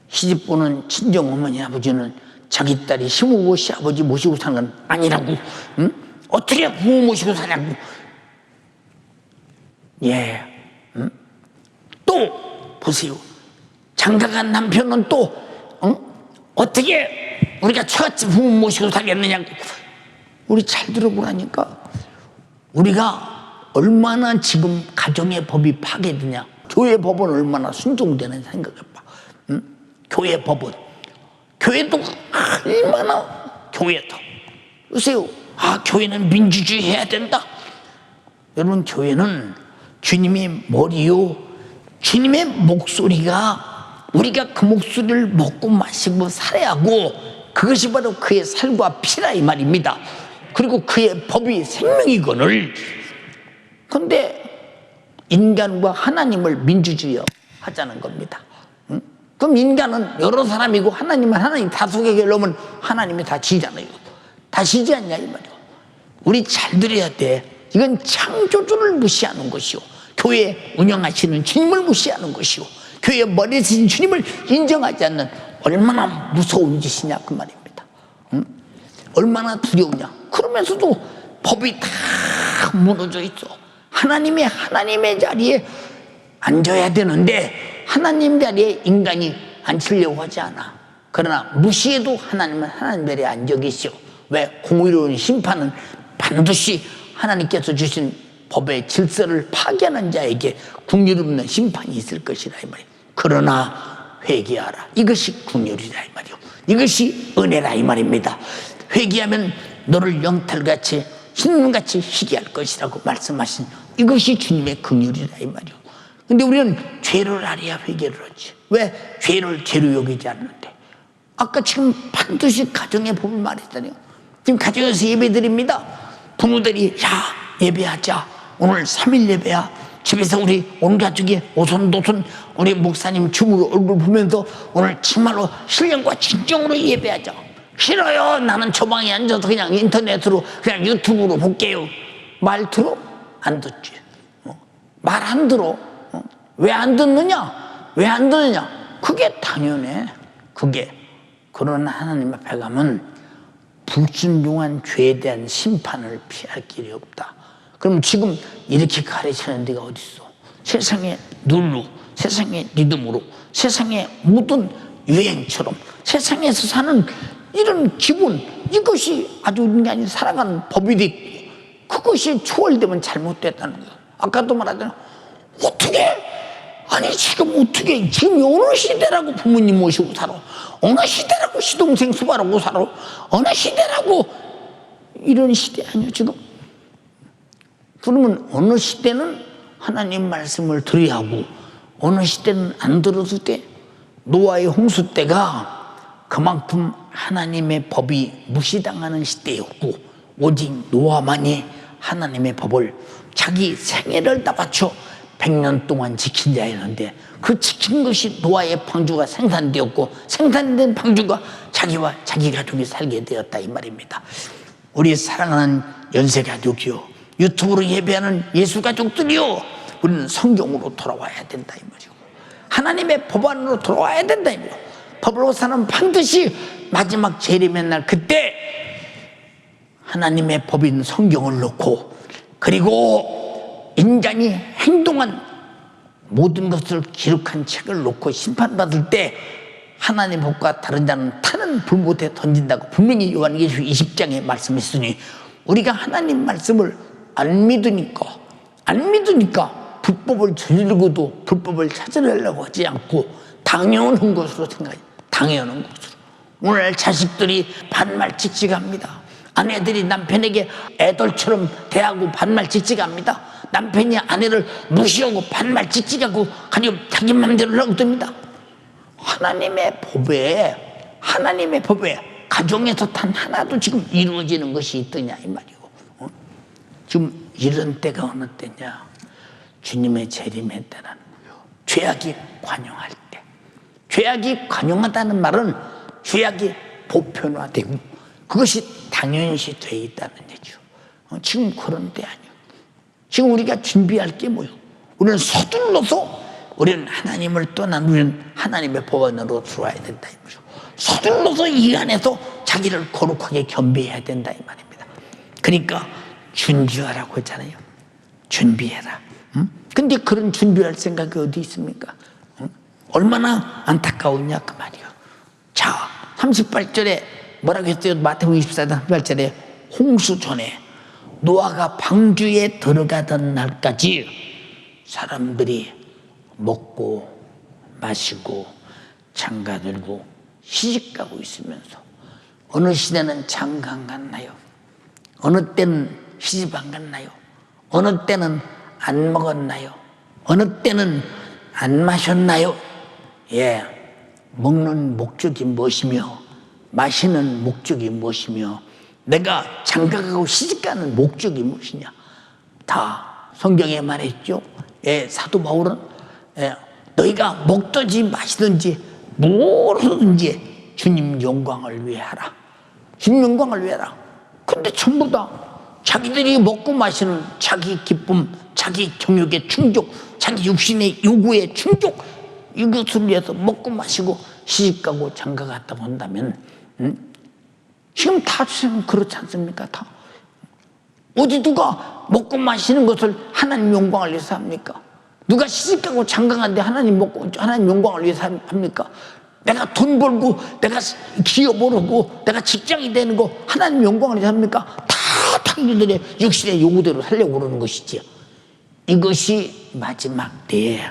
시집보는 친정어머니 아버지는 자기 딸이 시모고 시아버지 모시고 사는 건 아니라고. 응? 어떻게 부모 모시고 사냐고. 응? 또 보세요. 장가간 남편은 또 어떻게 우리가 처갓집 부모 모시고 살겠느냐고. 우리 잘 들어보라니까. 우리가 얼마나 지금 가정의 법이 파괴되냐. 교회 법은 얼마나 순종되는 생각해봐. 응? 교회 법은. 교회도 얼마나 교회도. 보세요. 교회는 민주주의 해야 된다. 여러분, 교회는 주님의 머리요. 주님의 목소리가 우리가 그 목소리를 먹고 마시고 살아야 하고, 그것이 바로 그의 살과 피라 이 말입니다. 그리고 그의 법이 생명이거늘. 그런데 인간과 하나님을 민주주의 하자는 겁니다. 응? 그럼 인간은 여러 사람이고 하나님은 하나님 다수의 결론은 하나님이 다 지잖아요. 다 지지 않냐 이 말이야. 우리 잘 들어야 돼. 이건 창조주를 무시하는 것이요, 교회 운영하시는 주님을 무시하는 것이요, 교회 머리에 쓰신 주님을 인정하지 않는 얼마나 무서운 짓이냐 그 말입니다. 응? 얼마나 두려우냐. 그러면서도 법이 다 무너져 있어. 하나님의 자리에 앉아야 되는데 하나님 자리에 인간이 앉히려고 하지 않아. 그러나 무시해도 하나님은 하나님 자리에 앉아 계시오. 왜? 공의로운 심판은 반드시 하나님께서 주신 법의 질서를 파괴하는 자에게 긍휼 없는 심판이 있을 것이라 이 말이에요. 그러나 회개하라. 이것이 긍휼이라 이 말이에요. 이것이 은혜라 이 말입니다. 회개하면 너를 영털같이 신문같이 희게 할 것이라고 말씀하신 이것이 주님의 긍휼이라 이 말이에요. 근데 우리는 죄를 알아야 회개를 하지. 왜? 죄를 죄로 여기지 않는데. 아까 지금 반드시 가정의 법을 말했잖아요. 지금 가정에서 예배드립니다. 부모들이 예배하자. 오늘 3일 예배야. 집에서 우리 온 가족이 오손도손 우리 목사님 춤으로 얼굴 보면서 오늘 정말로 신령과 진정으로 예배하자. 싫어요. 나는 저 방에 앉아서 그냥 인터넷으로 그냥 유튜브로 볼게요. 말 들어? 안 듣지. 말 안 들어. 왜 안 듣느냐? 왜 안 듣느냐? 그게 당연해. 그게. 그러나 하나님 앞에 가면 불순종한 죄에 대한 심판을 피할 길이 없다. 그럼 지금 이렇게 가르치는 데가 어디 있어? 세상의 룰로, 세상의 리듬으로, 세상의 모든 유행처럼 세상에서 사는 이런 기분, 이것이 아주 인간이 살아가는 법이 있고 그것이 초월되면 잘못됐다는 거예요. 아까도 말하잖아요. 어떻게? 아니 지금 어떻게? 지금 어느 시대라고 부모님 모시고 살아? 어느 시대라고 시동생 수발하고 살아? 어느 시대라고 이런 시대 아니에요 지금? 그러면 어느 시대는 하나님 말씀을 들어야 하고 어느 시대는 안 들어도 돼. 노아의 홍수 때가 그만큼 하나님의 법이 무시당하는 시대였고 오직 노아만이 하나님의 법을 자기 생애를 다 바쳐 100년 동안 지킨 자였는데 그 지킨 것이 노아의 방주가 생산되었고 생산된 방주가 자기와 자기 가족이 살게 되었다 이 말입니다. 우리 사랑하는 연세가족이요, 유튜브로 예배하는 예수가족들이요, 우리는 성경으로 돌아와야 된다 이 말이고 하나님의 법 안으로 돌아와야 된다 이 말이고 법으로 사는 반드시 마지막 재림의 날 그때 하나님의 법인 성경을 놓고 그리고 인간이 행동한 모든 것을 기록한 책을 놓고 심판받을 때 하나님의 법과 다른 자는 타는 불못에 던진다고 분명히 요한계시록 20장에 말씀했으니 우리가 하나님 말씀을 안 믿으니까 불법을 저지르고도 불법을 찾으려고 하지 않고 당연한 것으로 생각해요. 당연한 것으로. 오늘 자식들이 반말 찍찍합니다. 아내들이 남편에게 애들처럼 대하고 반말 찍찍합니다. 남편이 아내를 무시하고 반말 찍찍하고 그냥 자기 맘대로 하고 듭니다. 하나님의 법에 가정에서 단 하나도 지금 이루어지는 것이 있더냐 이 말이고 지금 이런 때가 어느 때냐? 주님의 재림의 때라는 거예요. 죄악이 관용할 때. 죄악이 관용하다는 말은 죄악이 보편화되고 그것이 당연시 돼 있다는 얘기죠. 지금 그런 때 아니에요. 지금 우리가 준비할 게 뭐예요? 우리는 서둘러서 우리는 하나님을 떠난 우리는 하나님의 법안으로 들어와야 된다 이 말이죠. 서둘러서 이 안에서 자기를 거룩하게 겸비해야 된다 이 말입니다. 그러니까 준비하라고 했잖아요. 준비해라. 근데 그런 준비할 생각이 어디 있습니까? 얼마나 안타까우냐 그 말이야. 자, 38절에 뭐라고 했어요? 마태복음 24장 38절에 홍수 전에 노아가 방주에 들어가던 날까지 사람들이 먹고 마시고 장가들고 시집가고 있으면서 어느 시대는 장가 안 갔나요? 어느 때는 시집 안 갔나요? 어느 때는 안 먹었나요? 어느 때는 안 마셨나요? 예, 먹는 목적이 무엇이며 마시는 목적이 무엇이며 내가 장가가고 시집가는 목적이 무엇이냐 다 성경에 말했죠. 예, 사도 바울은 너희가 먹든지 마시든지 무엇이든지 주님 영광을 위해 하라. 주님 영광을 위해 하라. 근데 전부 다 자기들이 먹고 마시는 자기 기쁨, 자기 정욕의 충족, 자기 육신의 요구의 충족 이것을 위해서 먹고 마시고 시집가고 장가갔다 본다면 지금 다 지금 그렇지 않습니까? 다 어디 누가 먹고 마시는 것을 하나님 영광을 위해서 합니까? 누가 시집가고 장가가는데 하나님 먹고 하나님 영광을 위해서 합니까? 내가 돈 벌고 내가 기업 오르고 내가 직장이 되는 거 하나님 영광을 위해서 합니까? 다 자기들의 육신의 요구대로 살려고 그러는 것이지요. 이것이 마지막 때에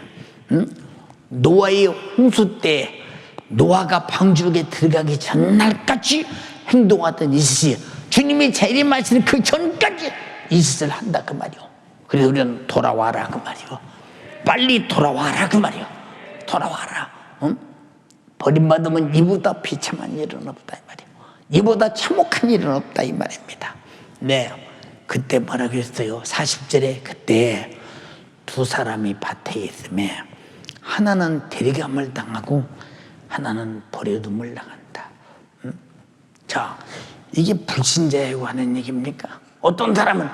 노아의 홍수 때 노아가 방주에 들어가기 전날까지 행동하던 이스라엘 주님이 재림하시는 그 전까지 이 짓을 한다 그 말이요. 그래서 우리는 돌아와라 그 말이요. 빨리 돌아와라 그 말이요. 돌아와라. 버림받으면 이보다 비참한 일은 없다 이 말이요. 이보다 참혹한 일은 없다 이 말입니다. 네, 그때 뭐라고 했어요? 40절에 그때 두 사람이 밭에 있음에 하나는 데리감을 당하고 하나는 버려둠을 당한다. 자, 이게 불신자라고 하는 얘기입니까? 어떤 사람은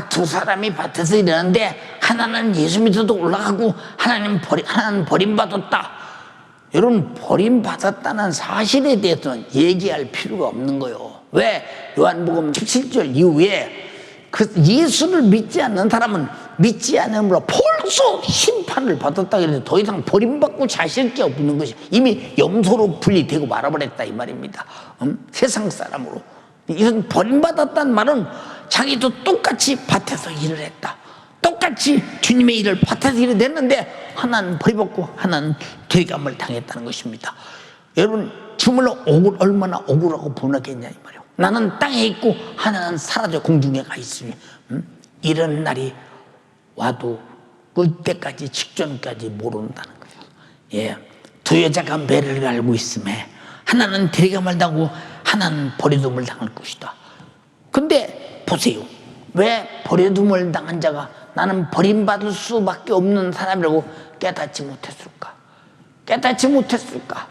두 사람이 밭에서 일하는데 하나는 예수 믿어도 올라가고 하나는 버림받았다. 여러분 버림받았다는 사실에 대해서는 얘기할 필요가 없는 거예요. 왜? 요한복음 17절 이후에 그 예수를 믿지 않는 사람은 믿지 않음으로 벌써 심판을 받았다 그래서 더 이상 버림받고 자실 게 없는 것이 이미 염소로 분리되고 말아버렸다 이 말입니다. 세상 사람으로. 이건 버림받았다는 말은 자기도 똑같이 밭에서 일을 했다. 똑같이 주님의 일을 밭에서 일을 했는데 하나는 버림받고 하나는 되감을 당했다는 것입니다. 여러분 정말로 얼마나 억울하고 분하겠냐 이 말이에요. 나는 땅에 있고 하나는 사라져 공중에 가 있으니 이런 날이 와도 그때까지 직전까지 모른다는 거예요. 예, 두 여자가 매를 갈고 있음에 하나는 데리감을 당하고 하나는 버려둠을 당할 것이다. 근데 보세요. 왜 버려둠을 당한 자가 나는 버림받을 수밖에 없는 사람이라고 깨닫지 못했을까? 깨닫지 못했을까?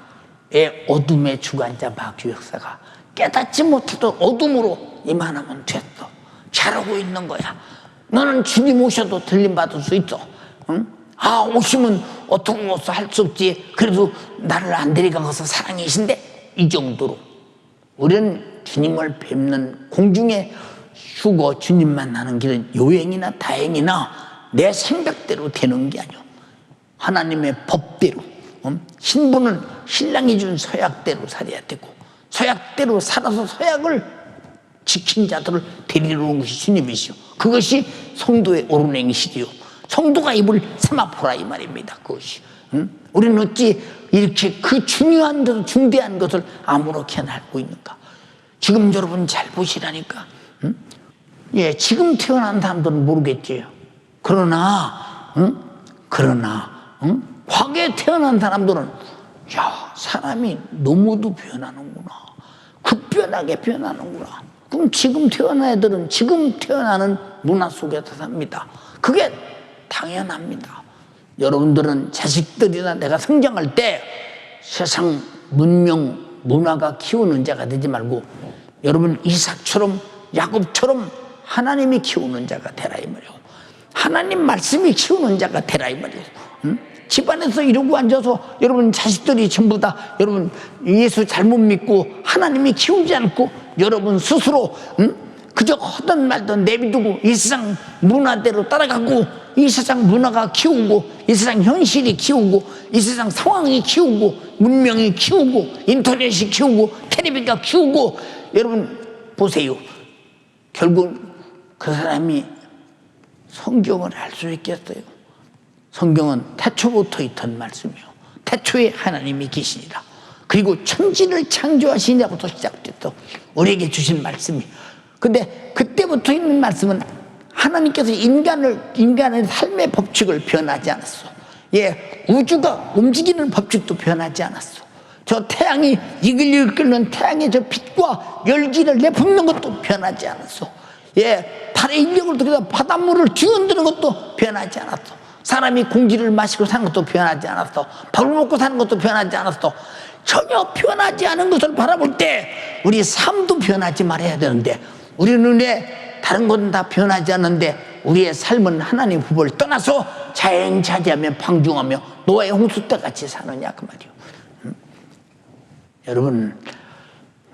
예, 어둠의 주관자 마귀 역사가 깨닫지 못해도 어둠으로 이만하면 됐어. 잘하고 있는 거야. 너는 주님 오셔도 들림받을 수 있어. 응? 오시면 어떻게 오서 할 수 없지. 그래도 나를 안 데려가서 사랑이신데 이 정도로 우리는 주님을 뵙는 공중에 휴거 주님 만나는 길은 요행이나 다행이나 내 생각대로 되는 게 아니오. 하나님의 법대로 신부는 신랑이 준 서약대로 살아야 되고 서약대로 살아서 서약을 지킨 자들을 데리러 온 것이 주님이시오. 그것이 성도의 옳은 행실이요. 성도가 입을 세마포라 이 말입니다. 그것이. 우리는 어찌 이렇게 그 중요한 것을 중대한 것을 아무렇게나 알고 있는가? 지금 여러분 잘 보시라니까. 예, 지금 태어난 사람들은 모르겠지요. 그러나 과거에 태어난 사람들은 야, 사람이 너무도 변하는구나. 급변하게 변하는구나. 그럼 지금 태어난 애들은 지금 태어나는 문화 속에서 삽니다. 그게 당연합니다. 여러분들은 자식들이나 내가 성장할 때 세상 문명, 문화가 키우는 자가 되지 말고 여러분 이삭처럼 야곱처럼 하나님이 키우는 자가 되라 이 말이에요. 하나님 말씀이 키우는 자가 되라 이 말이에요. 응? 집안에서 이러고 앉아서 여러분 자식들이 전부 다 여러분 예수 잘못 믿고 하나님이 키우지 않고 여러분 스스로 그저 하던 말던 내비두고 이 세상 문화대로 따라가고 이 세상 문화가 키우고 이 세상 현실이 키우고 이 세상 상황이 키우고 문명이 키우고 인터넷이 키우고 텔레비가 키우고 여러분 보세요. 결국 그 사람이 성경을 알 수 있겠어요? 성경은 태초부터 있던 말씀이에요. 태초에 하나님이 계시니라. 그리고 천지를 창조하시냐부터 시작됐어. 우리에게 주신 말씀이. 근데 그때부터 있는 말씀은 하나님께서 인간의 삶의 법칙을 변하지 않았어. 예, 우주가 움직이는 법칙도 변하지 않았어. 저 태양이 이글이글 끓는 태양의 저 빛과 열기를 내뿜는 것도 변하지 않았어. 예, 달의 인력을 통해서 바닷물을 뒤흔드는 것도 변하지 않았어. 사람이 공기를 마시고 사는 것도 변하지 않았어. 밥을 먹고 사는 것도 변하지 않았어. 전혀 변하지 않은 것을 바라볼 때 우리 삶도 변하지 말아야 되는데 우리 눈에 다른 건 다 변하지 않는데 우리의 삶은 하나님 후보를 떠나서 자행자재하며 방종하며 노아의 홍수 때 같이 사느냐 그 말이에요. 여러분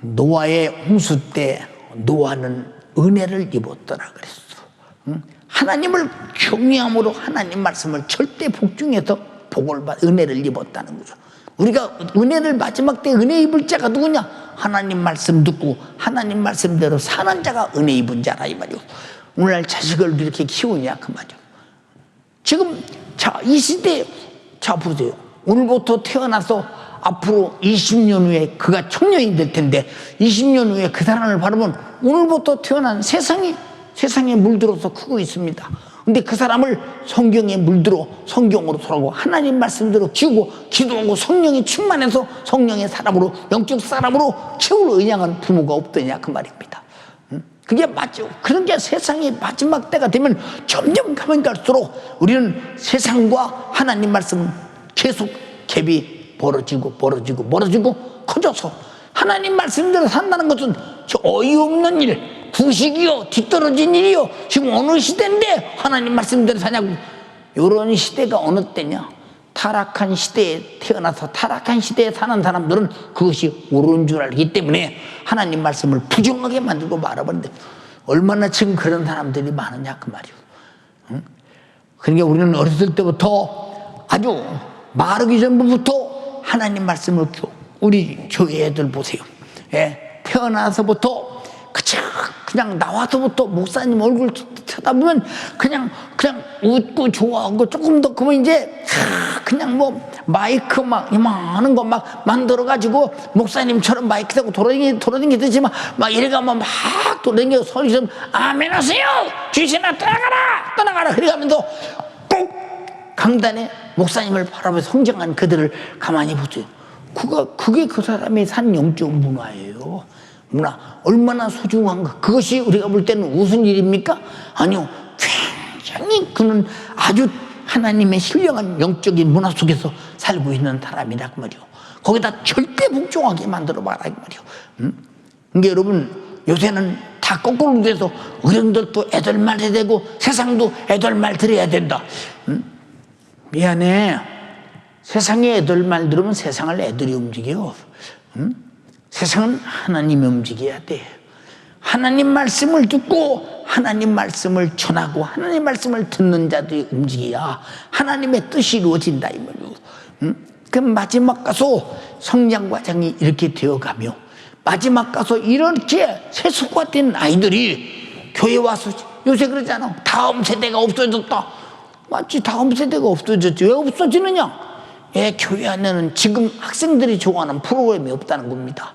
노아의 홍수 때 노아는 은혜를 입었더라 그랬어. 하나님을 경외함으로 하나님 말씀을 절대 복종해서 복을 받 은혜를 입었다는 거죠. 우리가 은혜를 마지막 때 은혜 입을 자가 누구냐? 하나님 말씀 듣고 하나님 말씀대로 사는 자가 은혜 입은 자라 이 말이요. 오늘날 자식을 이렇게 키우냐 그 말이요. 지금 자 이 시대 자 보세요. 오늘부터 태어나서 앞으로 20년 후에 그가 청년이 될 텐데 20년 후에 그 사람을 바라보면 오늘부터 태어난 세상에 물들어서 크고 있습니다. 근데 그 사람을 성경에 물들어 성경으로 돌아오고 하나님 말씀대로 키우고 기도하고 성령이 충만해서 성령의 사람으로 영적 사람으로 키울 의향은 부모가 없더냐 그 말입니다. 그게 맞죠. 그런 게 세상의 마지막 때가 되면 점점 가면 갈수록 우리는 세상과 하나님 말씀은 계속 갭이 벌어지고 커져서 하나님 말씀대로 산다는 것은 저 어이없는 일, 구식이요, 뒤떨어진 일이요. 지금 어느 시대인데 하나님 말씀대로 사냐고. 이런 시대가 어느 때냐? 타락한 시대에 태어나서 타락한 시대에 사는 사람들은 그것이 옳은 줄 알기 때문에 하나님 말씀을 부정하게 만들고 말아버린다. 얼마나 지금 그런 사람들이 많으냐 그 말이요. 응? 그러니까 우리는 어렸을 때부터 아주 마르기 전부터 하나님 말씀을 우리 교회 애들 보세요. 예, 태어나서부터 그냥 나와서부터 목사님 얼굴 쳐다보면 그냥 웃고 좋아하고 조금 더 그러면 이제 그냥 뭐 마이크 막 이만한 거 막 만들어가지고 목사님처럼 마이크 대고 돌아다니듯이 막 이래가면 막 돌아다니고 소리 좀 아멘 하세요 귀신아 떠나가라 그래가면서 꼭 강단에 목사님을 바라보며 성장한 그들을 가만히 보세요. 그게 그 사람이 산 영적 문화예요. 문화 얼마나 소중한가. 그것이 우리가 볼 때는 무슨 일입니까? 아니요, 굉장히 그는 아주 하나님의 신령한 영적인 문화 속에서 살고 있는 사람이라 그 말이요. 거기다 절대 복종하게 만들어 봐라 그 말이요. 그러니까 여러분 요새는 다 거꾸로 돼서 어른들도 애들 말 해야 되고 세상도 애들 말 들어야 된다. 미안해. 세상에 애들 말 들으면 세상을 애들이 움직여. 세상은 하나님이 움직여야 돼. 하나님 말씀을 듣고 하나님 말씀을 전하고 하나님 말씀을 듣는 자들이 움직여야 하나님의 뜻이 이루어진다 이 말이에요. 그럼 마지막 가서 성장 과정이 이렇게 되어가며 마지막 가서 이렇게 세속화 된 아이들이 교회 와서 요새 그러잖아. 다음 세대가 없어졌다. 맞지? 다음 세대가 없어졌지. 왜 없어지느냐? 예, 교회 안에는 지금 학생들이 좋아하는 프로그램이 없다는 겁니다.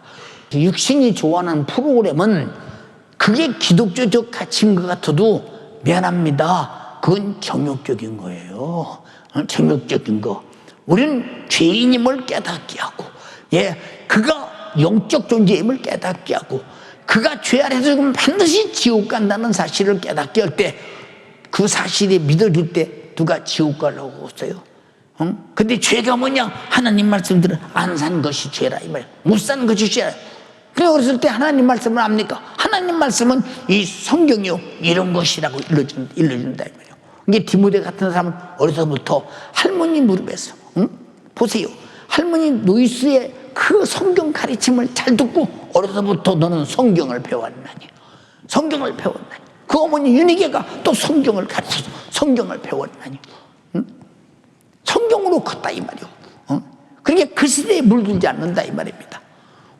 육신이 좋아하는 프로그램은 그게 기독교적 가치인 것 같아도 미안합니다. 그건 정욕적인 거예요. 정욕적인 거. 우리는 죄인임을 깨닫게 하고, 예, 그가 영적 존재임을 깨닫게 하고, 그가 죄 아래서 죽으면 반드시 지옥 간다는 사실을 깨닫게 할 때, 그 사실이 믿어질 때 누가 지옥 가려고 했어요? 근데 죄가 뭐냐? 하나님 말씀들은 안 산 것이 죄라 이 말이야. 못 산 것이 죄라. 그랬을 때 하나님 말씀을 압니까? 하나님 말씀은 이 성경이요 이런 것이라고 일러준다 이 말이에요. 이게 디모데 같은 사람은 어려서부터 할머니 무릎에서 보세요. 할머니 노이스의 그 성경 가르침을 잘 듣고 어려서부터 너는 성경을 배웠나니 성경을 배웠나니 그 어머니 윤희계가 또 성경을 가르쳐서 성경을 배웠나니 성경으로 컸다 이 말이요. 그러니까 그 시대에 물들지 않는다 이 말입니다.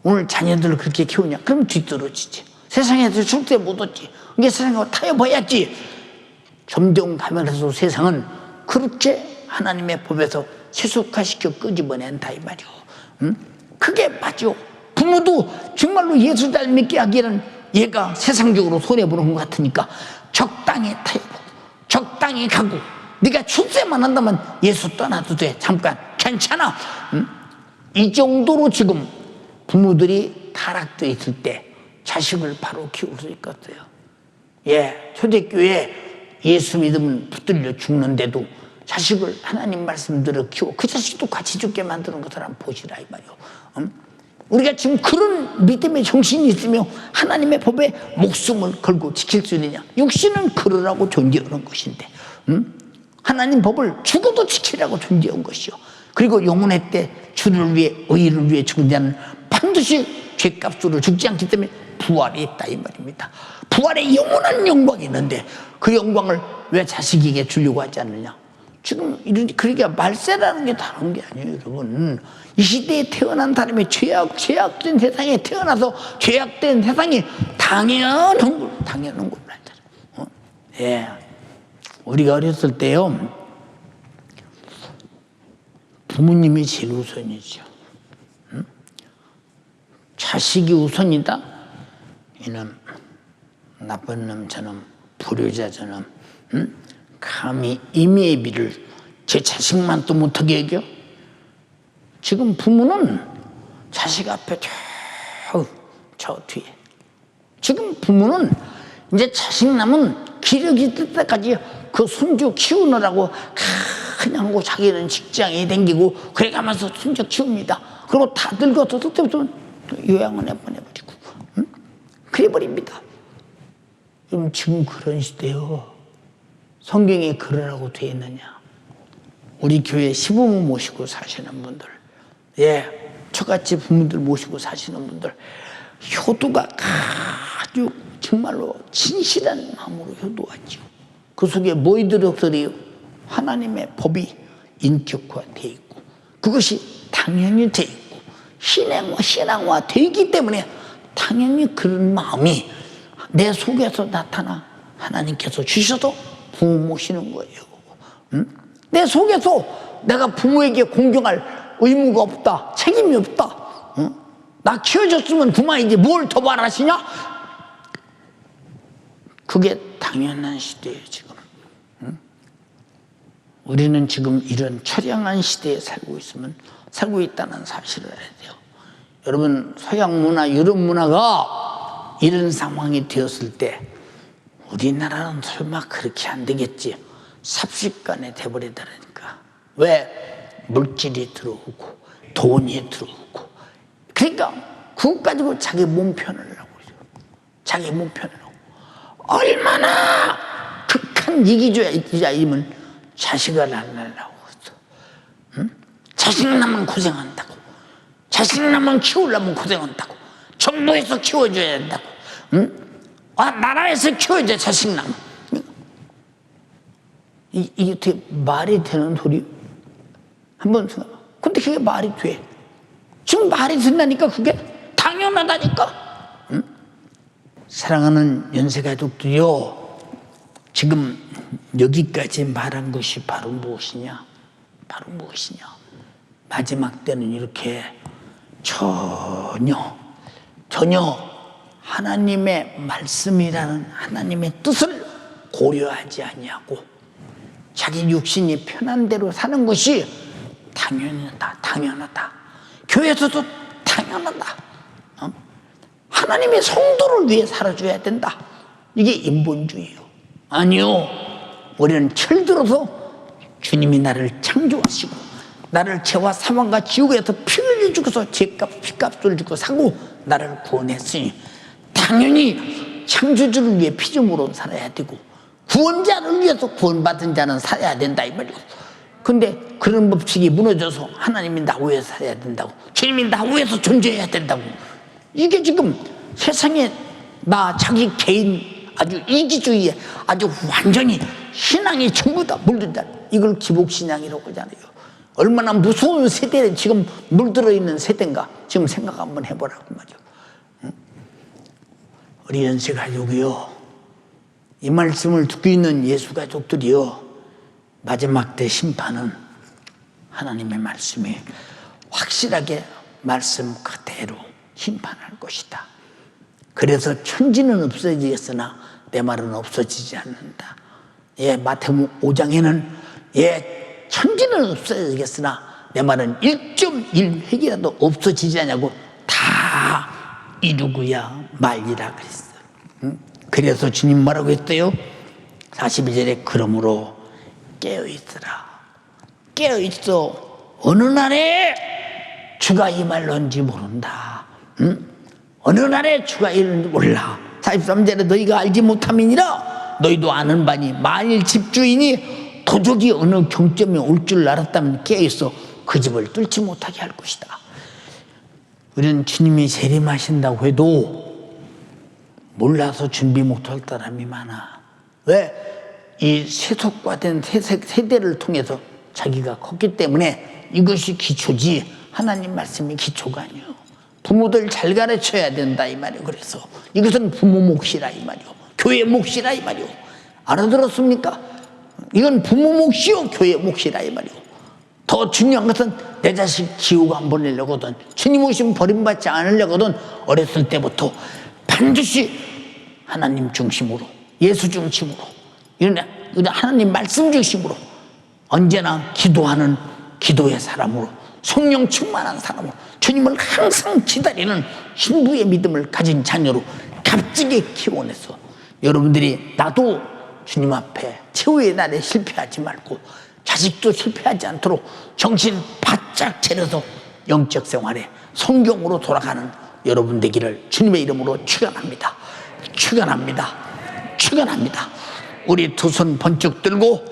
오늘 자녀들을 그렇게 키우냐? 그럼 뒤떨어지지. 세상에서 절대 못 얻지. 이게 세상하고 타협해야지. 점점 가면서 세상은 그렇게 하나님의 법에서 세속화시켜 끄집어낸다 이 말이요. 그게 맞죠. 부모도 정말로 예수 잘 믿게 하기에는 얘가 세상적으로 손해보는 것 같으니까 적당히 타협하고 적당히 가고 네가 출세만 한다면 예수 떠나도 돼. 잠깐 괜찮아. 이 정도로 지금 부모들이 타락되어 있을 때 자식을 바로 키울 수 있겠어요. 예, 초대교회 예수 믿으면 붙들려 죽는데도 자식을 하나님 말씀대로 키워 그 자식도 같이 죽게 만드는 것을 한번 보시라 이 말이요. 우리가 지금 그런 믿음의 정신이 있으며 하나님의 법에 목숨을 걸고 지킬 수 있느냐? 육신은 그러라고 존재하는 것인데 하나님 법을 죽어도 지키라고 존재한 것이요. 그리고 영혼의 때 주를 위해 의를 위해 죽은 자는 반드시 죄값으로 죽지 않기 때문에 부활이 있다 이 말입니다. 부활에 영원한 영광이 있는데 그 영광을 왜 자식에게 주려고 하지 않느냐? 지금 그러니까 말세라는 게 다른 게 아니에요, 여러분. 이 시대에 태어난 사람이 죄악된 세상에 태어나서 죄악된 세상이 당연한 걸로 알잖아요. 예, 우리가 어렸을 때요, 부모님이 제일 우선이죠. 자식이 우선이다. 이놈 나쁜 놈 저놈 불효자 저놈 감히 임의의 비를 제 자식만 또 못하게 여겨? 지금 부모는 자식 앞에 저 뒤에 지금 부모는 이제 자식 남은 기력이 뜰 때까지 그 손주 키우느라고 그냥 하고 자기는 직장에 댕기고 그래가면서 손주 키웁니다. 그리고 다 늙어서 그때부터 요양원에 보내버리고 그래버립니다. 지금 그런 시대요. 성경에 그러라고 되어 있느냐? 우리 교회 시부모 모시고 사시는 분들, 예, 저같이 부모들 모시고 사시는 분들, 효도가 아주 정말로 진실한 마음으로 효도하죠. 그 속에 뭐이 들어서요? 하나님의 법이 인격화되어 있고, 그것이 당연히 되어 있고, 신앙화 되기 때문에 당연히 그런 마음이 내 속에서 나타나 하나님께서 주셔도 부모 모시는 거예요. 내 속에서 내가 부모에게 공경할 의무가 없다, 책임이 없다. 나 키워줬으면 그만이지 뭘 더 바라시냐? 그게 당연한 시대예요, 지금. 우리는 지금 이런 처량한 시대에 살고 있다는 사실을 알아야 돼요. 여러분, 서양 문화, 유럽 문화가 이런 상황이 되었을 때 우리나라는 설마 그렇게 안 되겠지. 삽시간에 돼버리다니까. 왜? 물질이 들어오고 돈이 들어오고. 그러니까 그것 가지고 자기 몸 편을 하고 있어요. 자기 몸 편을 하고. 얼마나 극한 이기주의자이면 자식을 안 낳으려고 했어. 응? 자식 낳으면 고생한다고. 자식 낳으면 키우려면 고생한다고. 정부에서 키워줘야 된다고. 응? 나라에서 키워야 자식 낳으면. 이게 어떻게 말이 되는 소리? 한번 생각해. 근데 그게 말이 돼. 지금 말이 된다니까 그게 당연하다니까. 응? 사랑하는 연세가족들이요. 지금 여기까지 말한 것이 바로 무엇이냐? 바로 무엇이냐? 마지막 때는 이렇게 전혀 하나님의 말씀이라는 하나님의 뜻을 고려하지 아니하고 자기 육신이 편한 대로 사는 것이 당연하다. 교회에서도 당연하다. 하나님의 성도를 위해 살아줘야 된다. 이게 인본주의예요. 아니요. 우리는 철들어서 주님이 나를 창조하시고 나를 죄와 사망과 지옥에서 피 흘려 죽어서 피값을 주고 사고 나를 구원했으니 당연히 창조주를 위해 피조물로 살아야 되고 구원자를 위해서 구원받은 자는 살아야 된다 이 말이고. 근데 그런 법칙이 무너져서 하나님이 나 위해서 살아야 된다고, 주님이 나 위해서 존재해야 된다고, 이게 지금 세상에 나 자기 개인 아주 이기주의에 아주 완전히 신앙이 전부 다 물든다. 이걸 기복신앙이라고 하잖아요. 얼마나 무서운 세대에 지금 물들어 있는 세대인가 지금 생각 한번 해보라고 말이죠. 우리 연세 가족이요, 이 말씀을 듣고 있는 예수 가족들이요, 마지막 때 심판은 하나님의 말씀이 확실하게 말씀 그대로 심판할 것이다. 그래서 천지는 없어지겠으나 내 말은 없어지지 않는다. 예, 마태복음 5장에는 예, 천지는 없어지겠으나 내 말은 1.1획이라도 없어지지 않냐고 다 이루고야 말리라 그랬어요. 그래서 주님 뭐라고 했어요? 41절에 그러므로 깨어있으라. 깨어있어. 어느 날에 주가 임할런지 모른다. 어느 날에 주가 이르는지 몰라. 43절에 너희가 알지 못함이니라. 너희도 아는 바니 만일 집주인이 도적이 어느 경점에 올 줄 알았다면 깨어있어 그 집을 뚫지 못하게 할 것이다. 우리는 주님이 재림하신다고 해도 몰라서 준비 못할 사람이 많아. 왜? 이 세속화된 세대를 통해서 자기가 컸기 때문에 이것이 기초지 하나님 말씀이 기초가 아니에요. 부모들 잘 가르쳐야 된다 이 말이에요. 그래서 이것은 부모 몫이라 이 말이에요. 교회 몫이라 이 말이에요. 알아들었습니까? 이건 부모 몫이요 교회 몫이라 이 말이에요. 더 중요한 것은 내 자식 지옥 안 보내려거든, 주님 오시면 버림받지 않으려거든 어렸을 때부터 반드시 하나님 중심으로, 예수 중심으로, 이런 하나님 말씀 중심으로 언제나 기도하는 기도의 사람으로, 성령 충만한 사람으로, 주님을 항상 기다리는 신부의 믿음을 가진 자녀로 값지게 키워내서 여러분들이 나도 주님 앞에 최후의 날에 실패하지 말고 자식도 실패하지 않도록 정신 바짝 차려서 영적 생활에 성경으로 돌아가는 여러분 되기를 주님의 이름으로 축원합니다. 축원합니다. 축원합니다. 우리 두 손 번쩍 들고,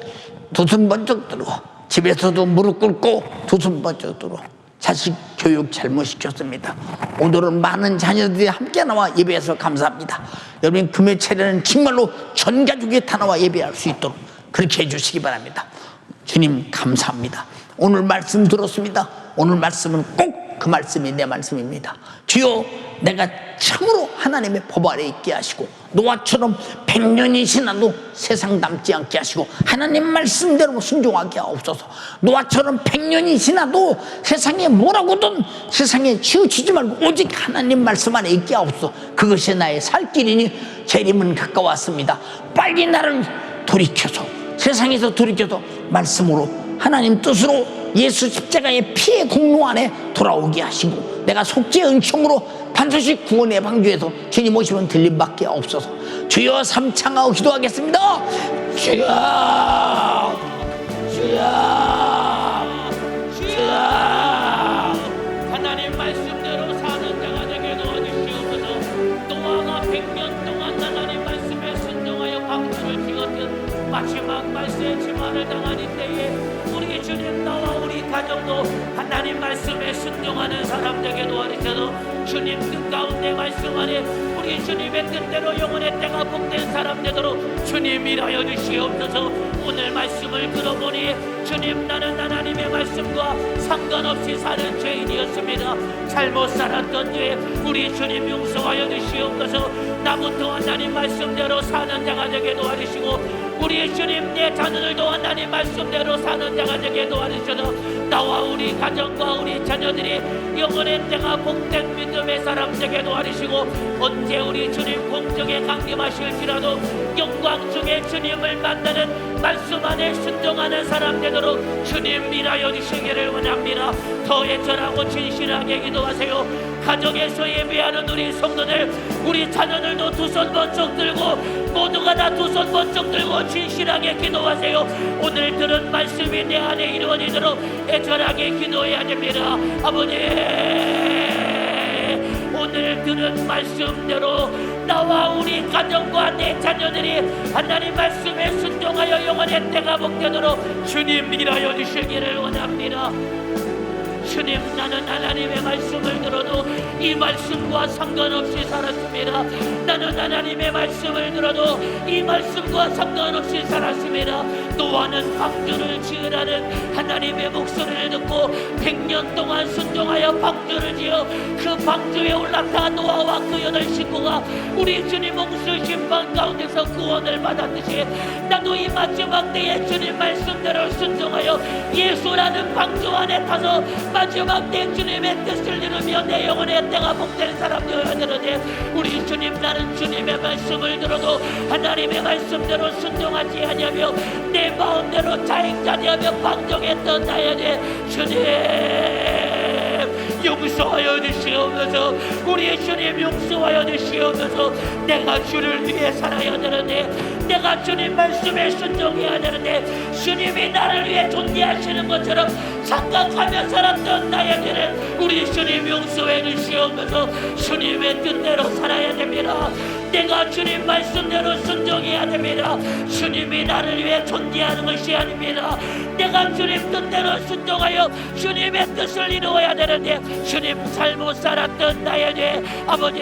두 손 번쩍 들고, 집에서도 무릎 꿇고 두 손 번쩍 들고. 자식 교육 잘못시켰습니다. 오늘은 많은 자녀들이 함께 나와 예배해서 감사합니다. 여러분 금요 차례는 정말로 전 가족이 다 나와 예배할 수 있도록 그렇게 해주시기 바랍니다. 주님 감사합니다. 오늘 말씀 들었습니다. 오늘 말씀은 꼭 그 말씀이 내 말씀입니다. 주여, 내가 참으로 하나님의 법 아래 있게 하시고 노아처럼 100년이 지나도 세상 남지 않게 하시고 하나님 말씀대로 순종하게 하옵소서. 노아처럼 100년이 지나도 세상에 뭐라고든 세상에 치우치지 말고 오직 하나님 말씀 안에 있게 하옵소서. 그것이 나의 살 길이니 재림은 가까웠습니다. 빨리 나를 돌이켜서, 세상에서 돌이켜서 말씀으로 하나님 뜻으로 예수 십자가의 피의 공로 안에 돌아오게 하시고 내가 속죄의 은총으로 반드시 구원의 방주에서 주님 오시면 들림받게 없어서 주여 삼창하고 기도하겠습니다. 주여, 주여, 주여. 하나님 말씀대로 사는 자가 되게 도와주시옵소서. 노아가 100년 동안 하나님 말씀에 순종하여 방주를 지었듯 마지막 말세에 지만을 당하는 때에 우리 주님, 나와 우리 가정도 하나님 말씀에 순종하는 사람 되게 도와주셔서 주님 뜻 가운데 말씀 안에 우리 주님의 뜻대로 영혼의 때가 복된 사람 되도록 주님 일하여 주시옵소서. 오늘 말씀을 들어보니 주님, 나는 하나님의 말씀과 상관없이 사는 죄인이었습니다. 잘못 살았던 죄 우리 주님 용서하여 주시옵소서. 나부터 하나님 말씀대로 사는 자가 되게 도와주시고 우리 주님, 내 자녀들도 하나님 말씀대로 사는 자가 되게 도와주셔서 나와 우리 가정과 우리 자녀들이 영혼의 때가 복된 믿음의 사람 되게 도와주시고 언제 우리 주님 공정에 강림하실지라도 영광 중에 주님을 만나는 말씀 안에 순종하는 사람 되도록 되도록 주님 일하여 주시기를 원합니다. 더 애절하고 진실하게 기도하세요. 가정에서 예배하는 우리 성도들, 우리 자녀들도 두 손 번쩍 들고 모두가 다 두 손 번쩍 들고 진실하게 기도하세요. 오늘 들은 말씀이 내 안에 이루어지도록 애절하게 기도해야 됩니다. 아버지, 오늘 들은 말씀대로 나와 우리 가정과 내 자녀들이 하나님 말씀에 순종하여 영원의 때가 복되도록 주님 일하여 주시기를 원합니다. 주님, 나는 하나님의 말씀을 들어도 이 말씀과 상관없이 살았습니다. 나는 하나님의 말씀을 들어도 이 말씀과 상관없이 살았습니다. 노아는 방주를 지으라는 하나님의 목소리를 듣고 100년 동안 순종하여 방주를 지어 그 방주에 올라타 노아와 그 8 식구가 우리 주님 홍수 심판 가운데서 구원을 받았듯이 나도 이 마지막 때에 주님 말씀대로 순종하여 예수라는 방주 안에 타서 마지막 때 주님의 뜻을 이루며 내 영혼의 때가 복된 사람 되어야 되는데, 우리 주님, 나는 주님의 말씀을 들어도 하나님의 말씀대로 순종하지 아니하며 내 마음대로 자행자리하며 방종했던 나에게 주님 용서하여 주시옵소서. 우리 주님 용서하여 주시옵소서. 내가 주를 위해 살아야 되는데, 내가 주님 말씀에 순종해야 되는데 주님이 나를 위해 존재하시는 것처럼 착각하며 살았던 나에게는 우리 주님 용서해 주시옵소서. 주님의 뜻대로 살아야 됩니다. 내가 주님 말씀대로 순종해야 됩니다. 주님이 나를 위해 존재하는 것이 아닙니다. 내가 주님 뜻대로 순종하여 주님의 뜻을 이루어야 되는데 주님 잘못 살았던 나에게 아버지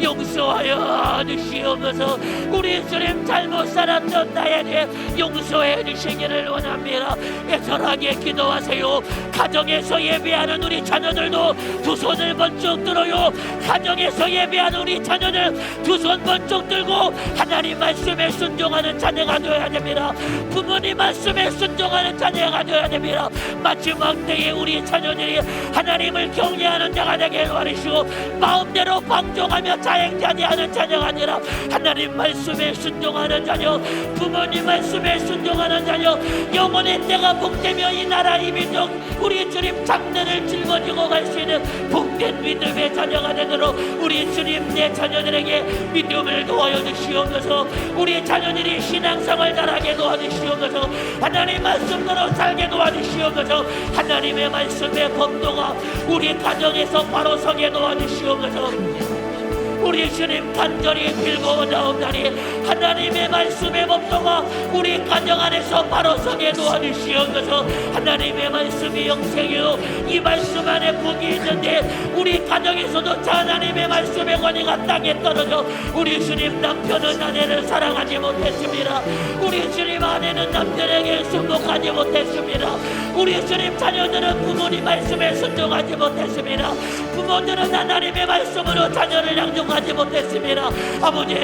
용서하여 주시옵소서. 우리 주님 잘못 살았던 나에게 용서해 주시기를 원합니다. 애절하게 기도하세요. 가정에서 예배하는 우리 자녀들도 두 손을 번쩍 들어요. 가정에서 예배하는 우리 자녀들 두 손 번쩍 들고 하나님 말씀에 순종하는 자녀가 되어야 됩니다. 부모님 말씀에 순종하는 자녀가 되어야 됩니다. 마지막 때에 우리 자녀들이 하나님을 경외하는 자가 되게 도와주시고 마음대로 방종하며 자행자리하는 자녀가 아니라 하나님 말씀에 순종하는 자녀, 부모님 말씀에 순종하는 자녀, 영혼의 때가 복되며 이 나라 이 민족 우리 주님 장래를 짊어지고 갈 수 있는 복된 믿음의 자녀가 되도록 우리 주님 내 자녀들에게 믿음을 도와여 주시옵소서. 우리 자녀들이 신앙생활 잘하게 도와주시옵소서. 하나님 말씀대로 살게 도와주시옵소서. 하나님의 말씀의 법도가 우리 가정에서 바로 서게 도와주시옵소서. 우리 주님 간절히 빌고 나옵나니 하나님의 말씀의 법도가 우리 가정 안에서 바로 서게 도와주시옵소서. 하나님의 말씀이 영생이요 이 말씀 안에 복이 있는데 우리 가정에서도 하나님의 말씀의 권위가 땅에 떨어져 우리 주님 남편은 아내를 사랑하지 못했습니다. 우리 주님 아내는 남편에게 순복하지 못했습니다. 우리 주님 자녀들은 부모님 말씀에 순종하지 못했습니다. 부모들은 하나님의 말씀으로 자녀를 양육하지 못했습니다. 아버지,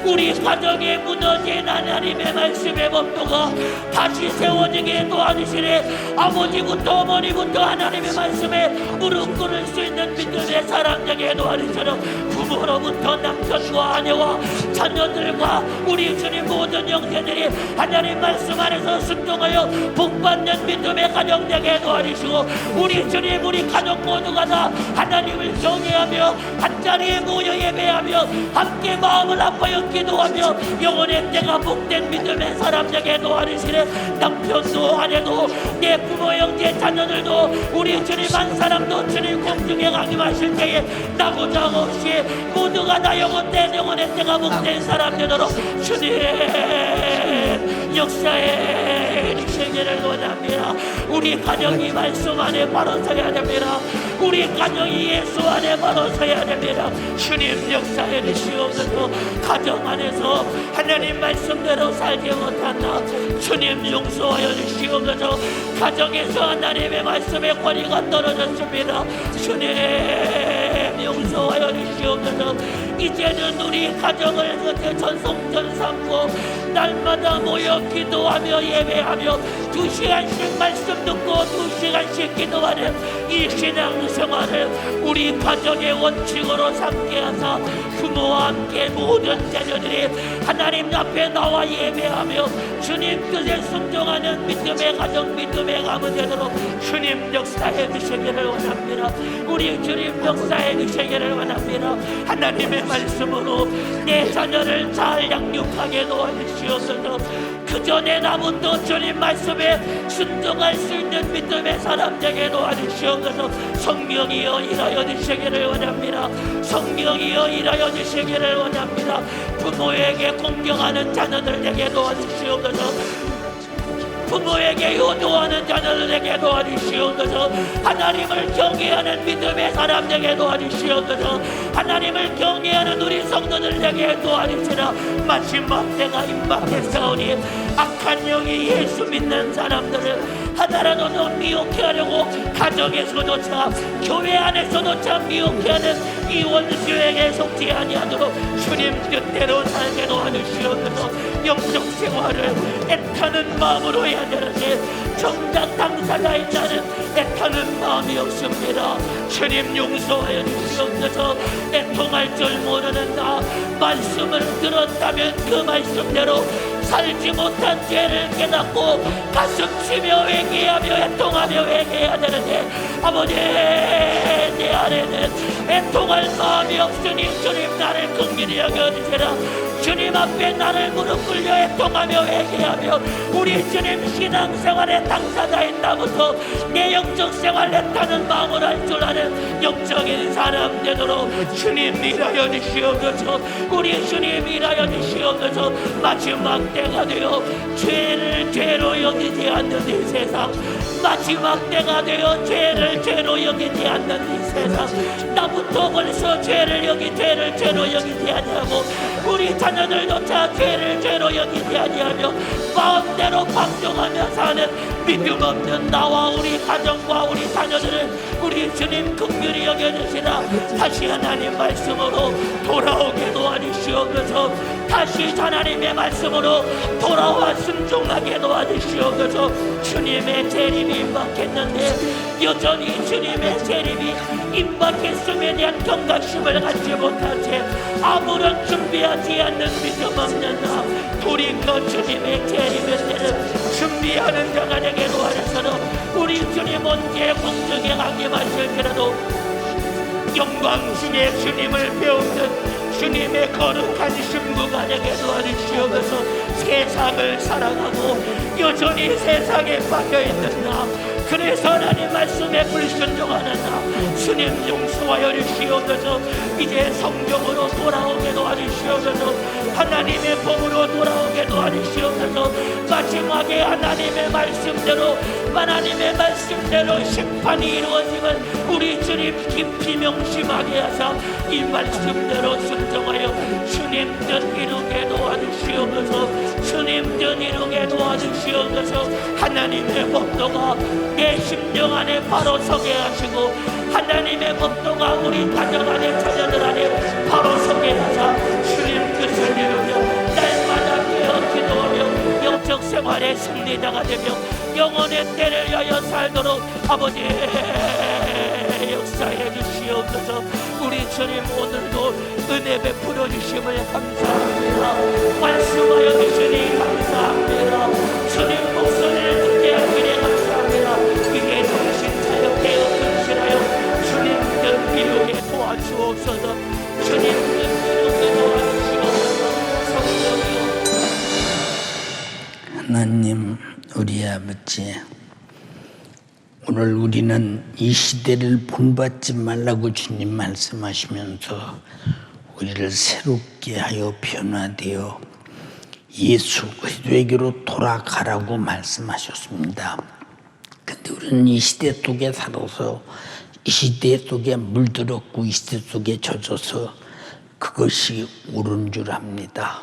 우리 가정에 무너진 하나님의 말씀의 법도가 다시 세워지게 도와주시네. 아버지부터 어머니부터 하나님의 말씀에 무릎 꿇을 수 있는 믿음의 사람 되게 도와주시는 부모로부터 남편과 아내와 자녀들과 우리 주님 모든 형제들이 하나님 말씀 안에서 순종하여 복받는 믿음의 가정 되게 도와주시고 우리 주님 우리 가족 모두가 다 하나님을 경외하며 한자리에 모여 예배하며 함께 마음을 아파여 기도하며 영혼의 때가 복된 믿음의 사람 되게 도와주시네. 남편도 아내도 내 부모 형제 자녀들도 우리 주님 한 사람도 주님 공중에 강림하실 때에 나고자 없이 모두가 다 영혼의 때가 복된 사람 되도록 주님 역사에 주시기를 원합니다. 우리 가정이 말씀 안에 바로 서야 됩니다. 우리 가정이 예수 안에 바로 서야 됩니다. 주님 역사해 주시옵소서. 가정 안에서 하나님 말씀대로 살지 못한다. 주님 용서하여 주시옵소서. 가정에서 하나님의 말씀의 권위가 떨어졌습니다. 주님 용서하여 주시옵소서. 이제는 우리 가정을 그때 전송전 삼고 날마다 모여 기도하며 예배하며 2시간씩 말씀 듣고 2시간씩 기도하는 이 신앙생활을 우리 가정의 원칙으로 삼게 하사 부모와 함께 모든 자녀들이 하나님 앞에 나와 예배하며 주님 뜻에 순종하는 믿음의 가정, 믿음의 가문 되도록 주님 역사해 주시기를 원합니다. 우리 주님 역사해 주시기를 원합니다. 하나님의 말씀으로 내 자녀를 잘 양육하게 도와주시옵소서. 그 전에 나부터 주님 말씀에 순종할 수 있는 믿음의 사람 되게 도와주시옵소서. 성령이여 일하여 주시기를 원합니다. 성령이여 일하여 주시기를 원합니다. 부모에게 공경하는 자녀들 되게 도와주시옵소서. 부모에게 효도하는 자녀들에게 도와주시옵소서. 하나님을 경외하는 믿음의 사람에게 도와주시옵소서. 하나님을 경외하는 우리 성도들에게 도와주시라. 마지막 때가 임박했사오니 악한 영이 예수 믿는 사람들을 하나라도 미혹해 하려고 가정에서조차 교회 안에서조차 미혹해 하는 이 원수에게 속지 아니하도록 주님 뜻대로 살게 도와주시옵소서. 영적 생활을 애타는 마음으로 해야 되는데 정작 당사자인 나는 애타는 마음이 없습니다. 주님 용서하여 주시옵소서. 애통할 줄 모르는 나 말씀을 들었다면 그 말씀대로 살지 못한 죄를 깨닫고 가슴 치며 회개하며 애통하며 회개해야 되는데 아버지 내 안에는 애통할 마음이 없으니 주님 나를 긍휼히 여겨주시라. 주님 앞에 나를 무릎 꿇려 애통하며 회개하며 우리 주님 신앙생활의 당사자인 나부터 내 영적 생활 애타는 마음을 할 줄 아는 영적인 사람 되도록 주님 일하여 주시옵소서. 우리 주님 일하여 주시옵소서. 마지막 때가 되어 죄를 죄로 여기지 않는 이 세상, 마지막 때가 되어 죄를 죄로 여기지 않는 이 세상, 나부터 벌써 죄를 죄로 여기지 아니하고 우리 자녀들조차 죄를 죄로 여기지 아니하며 마음대로 방종하며 사는 믿음 없는 나와 우리 가정과 우리 자녀들을 우리 주님 긍휼히 여겨주시라. 다시 하나님 말씀으로 돌아오게 도와주시옵소서. 다시 하나님의 말씀으로 돌아와 순종하게 도와주시옵소서. 주님의 재림이 임박했는데 여전히 주님의 재림이 임박했음에 대한 경각심을 갖지 못한 채 아무런 준비하지 않는 믿음 없는 나 돌이켜 주님의 재림의 때를 준비하는 자가 되게 도와주셔서 우리 주님 언제 공중에 강림하실지라도 영광 중에 주님을 배우는 주님의 거룩한 신부가 되게 도와주시옵소서. 세상을 사랑하고 여전히 세상에 빠져있는 나, 그래서 하나님 말씀에 불순종하는 나 주님 용서하여 주시옵소서. 이제 성경으로 돌아오게 도와주시옵소서. 하나님의 법으로 돌아오게 도와주시옵소서. 마지막에 하나님의 말씀대로 심판이 이루어지면 우리 주님 깊이 명심하게 하사 이 말씀대로 순종하여 주님 뜻 이루게 도와주시옵소서. 주님 뜻 이루게 도와주시옵소서. 하나님의 법도가 내 심령 안에 바로 서게 하시고 하나님의 법도가 우리 가정 안에 자녀들 안에 바로 서게 하사 주님 뜻을 이루며 날마다 깨어 기도하며 영적 생활의 승리자가 되며 영혼의 때를 위하여 살도록 아버지 역사해 주시옵소서. 우리 주님 오늘도 은혜 베풀어 주심을 감사합니다. 말씀하여 주시니 감사합니다. 주님 목소리를 듣게 하시니 감사합니다. 이제 정신 차려 깨어 근실하여 주님 뜻 이루게 도와주옵소서. 주님 뜻 이루게 도와주시옵소서. 성령이여. 하나님 우리 아버지, 오늘 우리는 이 시대를 본받지 말라고 주님 말씀하시면서 우리를 새롭게 하여 변화되어 예수 그리스도에게로 돌아가라고 말씀하셨습니다. 근데 우리는 이 시대 속에 살아서 이 시대 속에 물들었고 이 시대 속에 젖어서 그것이 옳은 줄 압니다.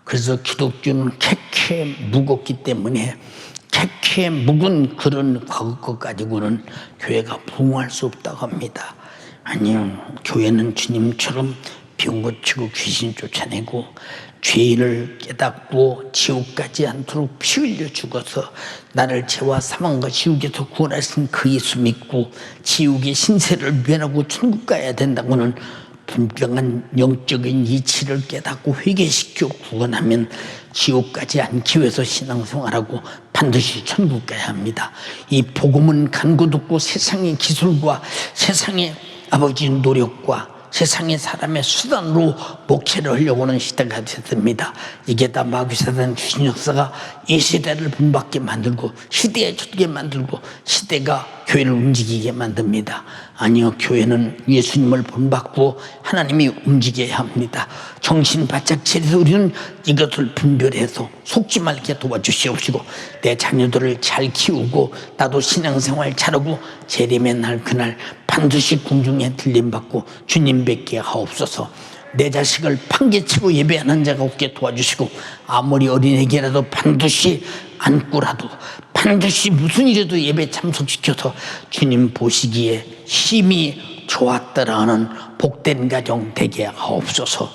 그래서 기독교는 캐캐 무겁기 때문에 캐캐 묵은 그런 것 가지고는 교회가 부흥할 수 없다고 합니다. 아니요, 교회는 주님처럼 병 고치고 귀신 쫓아내고 죄인을 깨닫고 지옥까지 않도록 피 흘려 죽어서 나를 죄와 사망과 지옥에서 구원하신 그 예수 믿고 지옥의 신세를 면하고 천국 가야 된다고는 분명한 영적인 이치를 깨닫고 회개시켜 구원하면 지옥까지 않기 위해서 신앙생활하고 반드시 천국 가야 합니다. 이 복음은 간고 듣고 세상의 기술과 세상의 아버지 노력과 세상의 사람의 수단으로 목회를 하려고 하는 시대가 됐습니다. 이게 다 마귀사단 귀신 역사가 이 시대를 분받게 만들고 시대에 젖게 만들고 시대가 교회를 움직이게 만듭니다. 아니요, 교회는 예수님을 본받고 하나님이 움직여야 합니다. 정신 바짝 차려서 우리는 이것을 분별해서 속지 말게 도와주시옵시고 내 자녀들을 잘 키우고 나도 신앙생활 잘하고 재림의 날 그날 반드시 궁중에 들림받고 주님 뵙게 하옵소서. 내 자식을 판개치고 예배하는 자가 없게 도와주시고 아무리 어린애기라도 반드시 안고라도 반드시 무슨 일에도 예배 참석시켜서 주님 보시기에 힘이 좋았더라 하는 복된 가정 되게 하옵소서.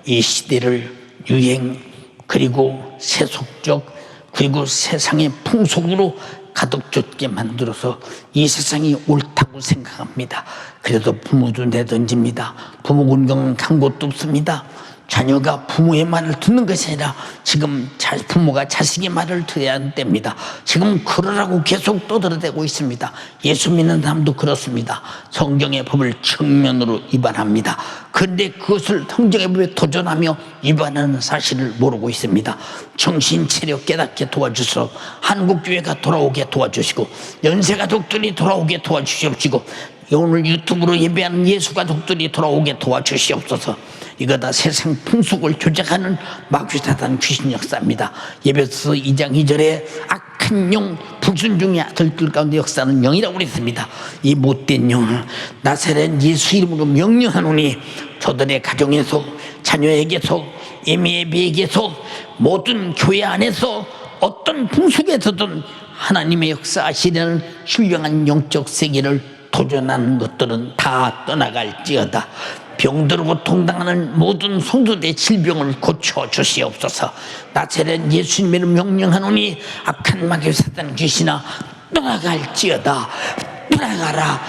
이 시대를 유행 그리고 세속적 그리고 세상의 풍속으로 가득 젖게 만들어서 이 세상이 옳다고 생각합니다. 그래도 부모도 내던집니다. 부모 공경은 간 곳도 없습니다. 자녀가 부모의 말을 듣는 것이 아니라 지금 부모가 자식의 말을 들어야 됩니다. 지금 그러라고 계속 떠들어대고 있습니다. 예수 믿는 사람도 그렇습니다. 성경의 법을 정면으로 위반합니다. 그런데 그것을 성경의 법에 도전하며 위반하는 사실을 모르고 있습니다. 정신 차려 깨닫게 도와주셔서 한국교회가 돌아오게 도와주시고 연세가족들이 돌아오게 도와주시옵시고 오늘 유튜브로 예배하는 예수가족들이 돌아오게 도와주시옵소서. 이거 다 세상 풍속을 조작하는 마귀사단 귀신 역사입니다. 예배서 2장 2절에 악한 영 불순종의 아들들 가운데 역사하는 영이라고 그랬습니다. 이 못된 영을 나사렛 예수 이름으로 명령하노니 저들의 가정에서 자녀에게서 예미예비에게서 모든 교회 안에서 어떤 풍속에서든 하나님의 역사하시려는 신령한 영적 세계를 도전하는 것들은 다 떠나갈지어다. 병들고 통당하는 모든 성도들의 질병을 고쳐주시옵소서. 나사렛 예수님을 명령하노니 악한 마귀 사단 귀신아 떠나갈지어다. 떠나가라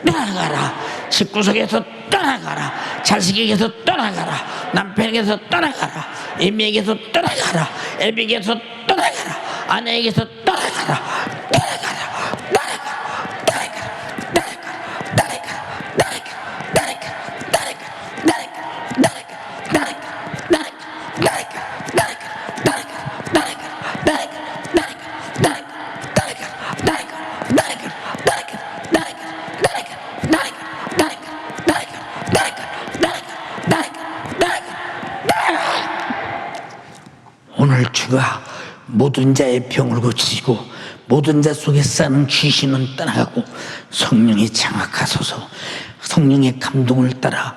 떠나가라. 집구석에서 떠나가라. 자식에게서 떠나가라. 남편에게서 떠나가라. 애미에게서 떠나가라. 애비에게서 떠나가라. 아내에게서 떠나가라. 떠나가라. 오늘 주가 모든 자의 병을 고치시고 모든 자 속에 사는 귀신은 떠나가고 성령이 장악하소서. 성령의 감동을 따라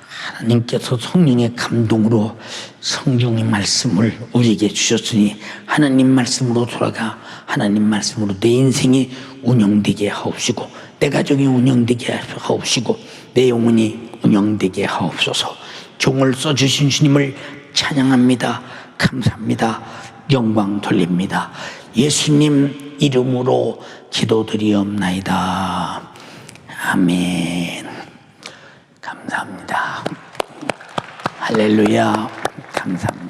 하나님께서 성령의 감동으로 성경의 말씀을 우리에게 주셨으니 하나님 말씀으로 돌아가 하나님 말씀으로 내 인생이 운영되게 하옵시고 내 가정이 운영되게 하옵시고 내 영혼이 운영되게 하옵소서. 종을 써주신 주님을 찬양합니다. 감사합니다. 영광 돌립니다. 예수님 이름으로 기도드리옵나이다. 아멘. 감사합니다. 할렐루야. 감사합니다.